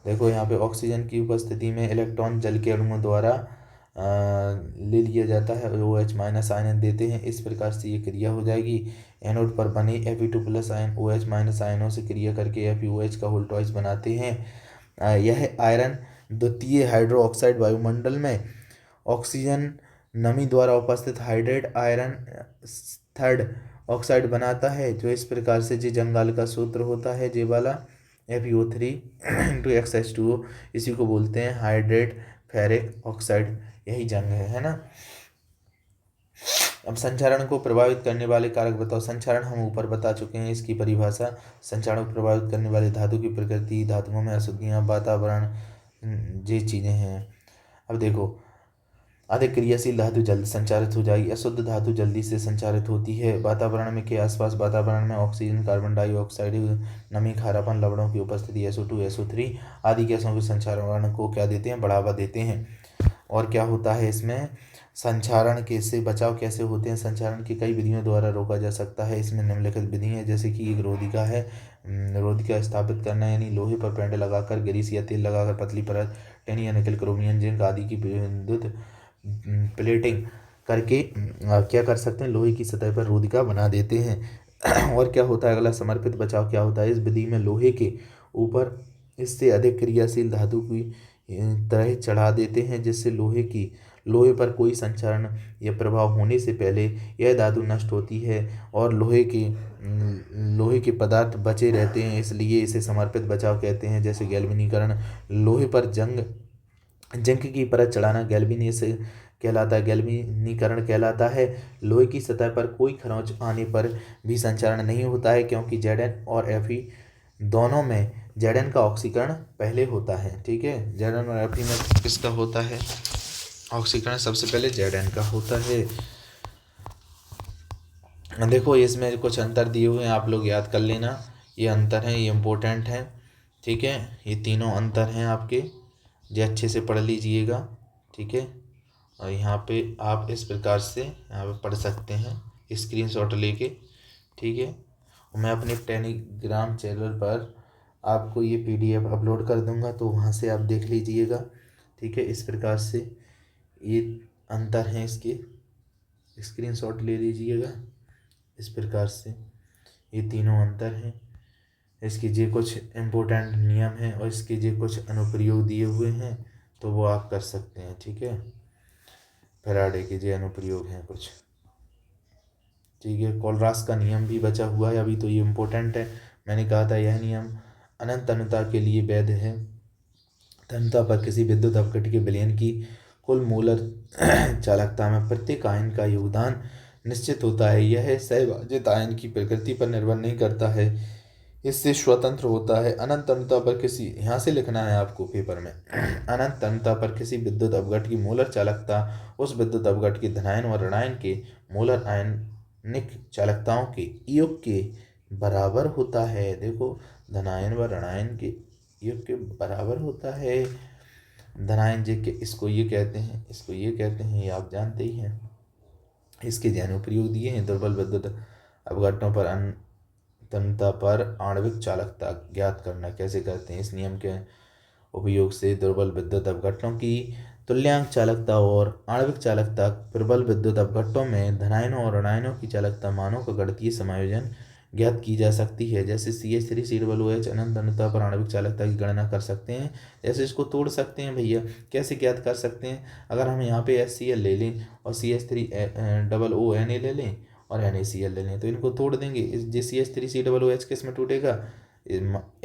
देखो यहाँ पे ऑक्सीजन की उपस्थिति में इलेक्ट्रॉन जल के अणुओं द्वारा ले लिया जाता है, OH- आयन देते हैं। इस प्रकार से ये क्रिया हो जाएगी। एनोड पर बने Fe2+ आयन OH- आयनों से क्रिया करके FeOH का वोल्टॉइज बनाते हैं। यह आयरन द्वितीय हाइड्रो ऑक्साइड वायुमंडल में ऑक्सीजन नमी द्वारा उपस्थित हाइड्रेट आयरन थर्ड ऑक्साइड बनाता है, जो इस प्रकार से जी जंगाल का सूत्र होता है, जे वाला FeO3 × XH2O, इसी को बोलते हैं हाइड्रेट फेरिक ऑक्साइड। यही जंग है ना। अब संचारण को प्रभावित करने वाले कारक बताओ। संचारण हम ऊपर बता चुके हैं, इसकी परिभाषा। संचारण को प्रभावित करने वाले धातु की प्रकृति, धातुओं में अशुद्धियाँ, वातावरण, ये चीज़ें हैं। अब देखो, अधिक क्रियाशील धातु जल्द संचारित हो जाएगी, अशुद्ध धातु जल्दी से संचारित होती है। वातावरण में के आसपास वातावरण में ऑक्सीजन, कार्बन डाइऑक्साइड, नमी, खारापन, लवणों की उपस्थिति, SO2 SO3 आदि गैसों के संचारण को क्या देते हैं, बढ़ावा देते हैं। और क्या होता है इसमें, संचारण के से बचाव कैसे होते हैं। संचारण की कई विधियों द्वारा रोका जा सकता है। इसमें निम्नलिखित विधि है, जैसे कि एक रोधिका है। रोधिका स्थापित करना, यानी लोहे पर पेंट लगाकर, ग्रीस या तेल लगाकर पतली परत टिन या निकल, क्रोमियम, जिंक आदि की विद्युत प्लेटिंग करके क्या कर सकते हैं, लोहे की सतह पर रोधिका बना देते हैं। और क्या होता है अगला, समर्पित बचाव क्या होता है। इस विधि में लोहे के ऊपर इससे अधिक क्रियाशील धातु की तरह चढ़ा देते हैं, जिससे लोहे पर कोई संचरण या प्रभाव होने से पहले यह धातु नष्ट होती है और लोहे के पदार्थ बचे रहते हैं, इसलिए इसे समर्पित बचाव कहते हैं। जैसे गैल्वेनीकरण, लोहे पर जिंक की परत चढ़ाना गैल्वेनीकरण कहलाता है। लोहे की सतह पर कोई खरोंच आने पर भी संचरण नहीं होता है, क्योंकि Zn और Fe दोनों में Zn का ऑक्सीकरण पहले होता है। ठीक है, Zn और Fe में किसका होता है, ऑक्सीकरण सबसे पहले Zn का होता है। देखो, इसमें कुछ अंतर दिए हुए हैं, आप लोग याद कर लेना। ये अंतर है, ये इम्पोर्टेंट है। ठीक है, ये तीनों अंतर हैं आपके, ये अच्छे से पढ़ लीजिएगा। ठीक है, और यहाँ पे आप इस प्रकार से यहाँ पे पढ़ सकते हैं स्क्रीनशॉट लेके। ठीक है, मैं अपने टेलीग्राम चैनल पर आपको ये PDF अपलोड कर दूंगा, तो वहाँ से आप देख लीजिएगा। ठीक है, इस प्रकार से ये अंतर हैं, इसके स्क्रीनशॉट ले लीजिएगा। इस प्रकार से ये तीनों अंतर हैं। इसके जे कुछ इम्पोर्टेंट नियम हैं और इसके जे कुछ अनुप्रयोग दिए हुए हैं, तो वो आप कर सकते हैं। ठीक है, फैराडे के जे अनुप्रयोग हैं कुछ। ठीक है, कोलरास का नियम भी बचा हुआ है अभी, तो ये इम्पोर्टेंट है। मैंने कहा था यह नियम अनंत तनुता के लिए वैध है। तनुता पर किसी विद्युत अपघट के विलयन की कुल मोलर चालकता में प्रत्येक आयन का योगदान निश्चित होता है। यह सहभाजित आयन की प्रकृति पर निर्भर नहीं करता है, इससे स्वतंत्र होता है। अनंत तनुता पर किसी, यहाँ से लिखना है आपको पेपर में, अनंत तनुता पर किसी विद्युत अपघट की मोलर चालकता उस विद्युत अपघट के धनायन और ऋणायन के मोलर आयनिक चालकताओं के योग के बराबर होता है। देखो, धनायन व ऋणायन के योग के बराबर होता है। धनायन जे के इसको ये कहते हैं, इसको ये कहते हैं, ये आप जानते ही हैं। इसके अनुप्रयोग दिए हैं। दुर्बल विद्युत अपघटनों पर तनुता पर आणविक चालकता ज्ञात करना कैसे करते हैं। इस नियम के उपयोग से दुर्बल विद्युत अपघटनों की तुल्यांक चालकता और आणविक चालकता, प्रबल विद्युत अपघटनों में धनायनों और ऋणायनों की चालकता मानों का गणितीय समायोजन ज्ञात की जा सकती है। जैसे CH3COOH अनंत तनुता पर आणविक चालकता की गणना कर सकते हैं। जैसे इसको तोड़ सकते हैं भैया, कैसे ज्ञात कर सकते हैं। अगर हम यहाँ पे HCl ले लें और CH3OONA ले लें और NaCl ले लें, तो इनको तोड़ देंगे। इस CH3COOH किस में टूटेगा,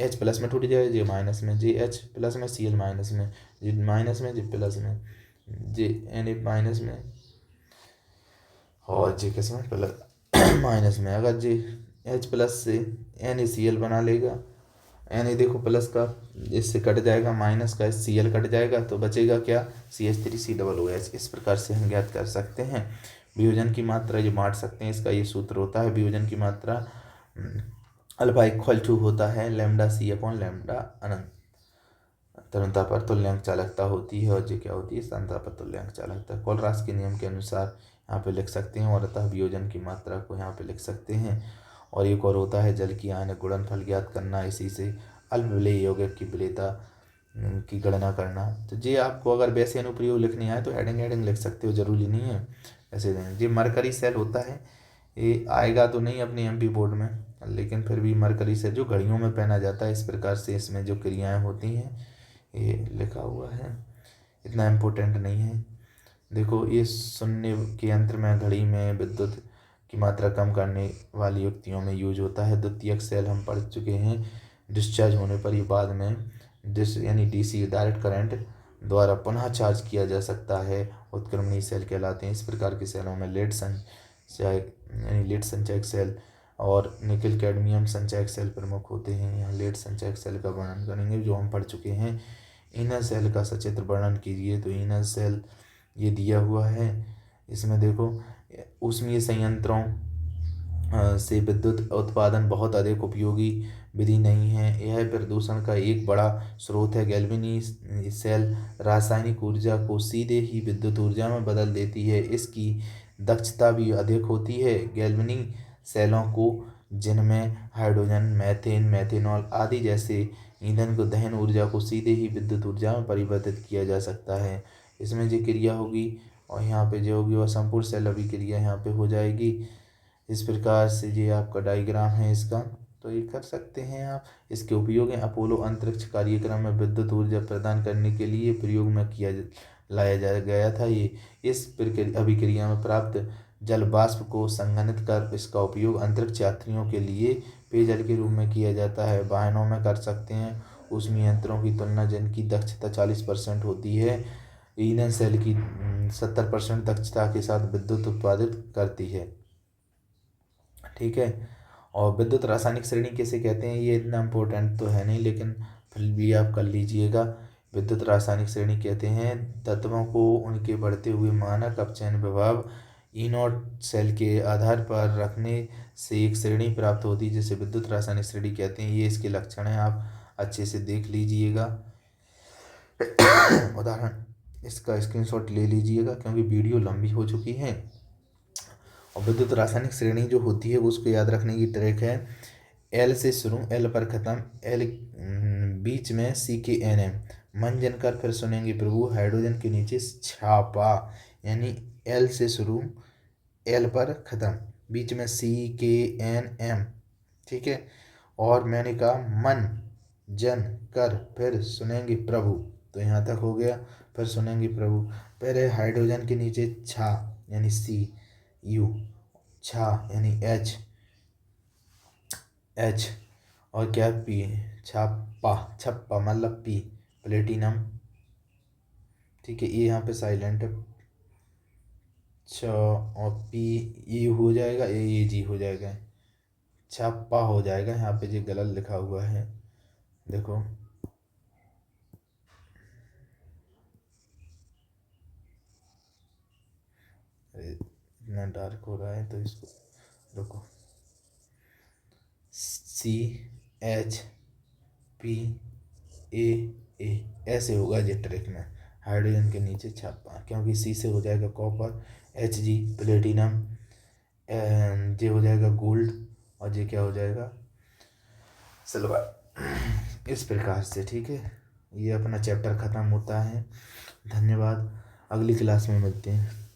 H प्लस में टूट जाएगा, J माइनस में, JH प्लस में, Cl माइनस में, J माइनस में, J प्लस में, J Na माइनस में और J किस में, प्लस माइनस में। अगर J H प्लस से NaCl बना लेगा, Na देखो प्लस का इससे कट जाएगा, माइनस का Cl कट जाएगा, तो बचेगा क्या, CH3COOH। इस प्रकार से हम ज्ञात कर सकते हैं। वियोजन की मात्रा ये बांट सकते हैं, इसका ये सूत्र होता है। वियोजन की मात्रा अल्फा इक्वल टू होता है लैम्डा C अपॉन लैम्डा अनंत तनुता पर तुल्यांक चालकता होती है, और जो क्या होती है, सांद्रता पर तुल्यांक चालकता। कोलरास के नियम के अनुसार यहाँ पे लिख सकते हैं, और अतः वियोजन की मात्रा को यहाँ पे लिख सकते हैं। और एक और होता है जल की आयनिक गुणनफल ज्ञात करना, इसी से अल्प विलेय यौगिक की विलेयता की गणना करना। तो ये आपको अगर वैसे अनुप्रयोग लिखने आए तो हेडिंग लिख सकते हो, जरूरी नहीं है ऐसे। ये मरकरी सेल होता है, ये आएगा तो नहीं अपने MP बोर्ड में, लेकिन फिर भी मरकरी सेल जो घड़ियों में पहना जाता है, इस प्रकार से इसमें जो क्रियाएं होती हैं ये लिखा हुआ है, इतना इम्पोर्टेंट नहीं है। देखो, ये शून्य के यंत्र में, घड़ी में विद्युत की मात्रा कम करने वाली युक्तियों में यूज होता है। द्वितीयक सेल हम पढ़ चुके हैं, डिस्चार्ज होने पर ये बाद में यानी DC डायरेक्ट करंट द्वारा पुनः चार्ज किया जा सकता है, उत्क्रमणीय सेल कहलाते हैं। इस प्रकार के सेलों में लेड संचयक सेल और निकल कैडमियम संचयक सेल प्रमुख होते हैं। यहाँ लेड संचयक सेल का वर्णन करेंगे, जो हम पढ़ चुके हैं। इनर सेल का सचित्र वर्णन कीजिए, तो इनर सेल ये दिया हुआ है। इसमें देखो, ऊष्मीय संयंत्रों से विद्युत उत्पादन बहुत अधिक उपयोगी विधि नहीं है। यह प्रदूषण का एक बड़ा स्रोत है। गैल्वेनी सेल रासायनिक ऊर्जा को सीधे ही विद्युत ऊर्जा में बदल देती है, इसकी दक्षता भी अधिक होती है। गैल्वेनी सेलों को, जिनमें हाइड्रोजन, मीथेन, मेथेनॉल आदि जैसे ईंधन को दहन ऊर्जा को सीधे ही विद्युत ऊर्जा में परिवर्तित किया जा सकता है। इसमें जो क्रिया होगी और यहाँ पे जो होगी वह संपूर्ण सेल अभिक्रिया यहाँ पे हो जाएगी। इस प्रकार से ये आपका डायग्राम है इसका, तो ये कर सकते हैं आप। इसके उपयोग हैं, अपोलो अंतरिक्ष कार्यक्रम में विद्युत ऊर्जा प्रदान करने के लिए प्रयोग में लाया गया था। ये इस अभिक्रिया में प्राप्त जल वाष्प को संघनित कर इसका उपयोग अंतरिक्ष यात्रियों के लिए पेयजल के रूप में किया जाता है। वाहनों में कर सकते हैं। ऊष्मीय यंत्रों की तुलना जिनकी दक्षता 40% होती है, ईंधन सेल की 70% दक्षता के साथ विद्युत उत्पादित करती है। ठीक है, और विद्युत रासायनिक श्रेणी किसे कहते हैं, ये इतना इम्पोर्टेंट तो है नहीं, लेकिन फिर भी आप कर लीजिएगा। विद्युत रासायनिक श्रेणी कहते हैं तत्वों को उनके बढ़ते हुए मानक अपचयन विभव E0 सेल के आधार पर रखने से एक श्रेणी प्राप्त होती है, जिसे विद्युत रासायनिक श्रेणी कहते हैं। ये इसके लक्षण हैं, आप अच्छे से देख लीजिएगा। उदाहरण इसका स्क्रीनशॉट ले लीजिएगा, क्योंकि वीडियो लंबी हो चुकी है। और विद्युत रासायनिक श्रेणी जो होती है वो उसको याद रखने की ट्रिक है, एल से शुरू, एल पर ख़त्म, एल बीच में CKNM, मन जनकर फिर सुनेंगे प्रभु, हाइड्रोजन के नीचे छापा, यानी एल से शुरू, एल पर ख़त्म, बीच में CKNM, ठीक है। और मैंने कहा मन जन कर फिर सुनेंगे प्रभु, तो यहाँ तक हो गया। फिर सुनेंगे प्रभु, पहले हाइड्रोजन के नीचे छा यानी CU, छा यानी H, और क्या P, छापा, छप्पा मतलब P, प्लेटिनम, ठीक है। ये यहाँ पे साइलेंट है, छ और P, ये हो जाएगा, ये जी हो जाएगा, छापा हो जाएगा। यहाँ पे जी गलत लिखा हुआ है, देखो, इतना डार्क हो रहा है तो इसको रुको, CHPAA ऐसे होगा जे ट्रिक में, हाइड्रोजन के नीचे छापा, क्योंकि C से हो जाएगा कॉपर, Hg प्लेटिनम, जे हो जाएगा गोल्ड, और जे क्या हो जाएगा सिल्वर, इस प्रकार से, ठीक है। ये अपना चैप्टर ख़त्म होता है। धन्यवाद, अगली क्लास में मिलते हैं।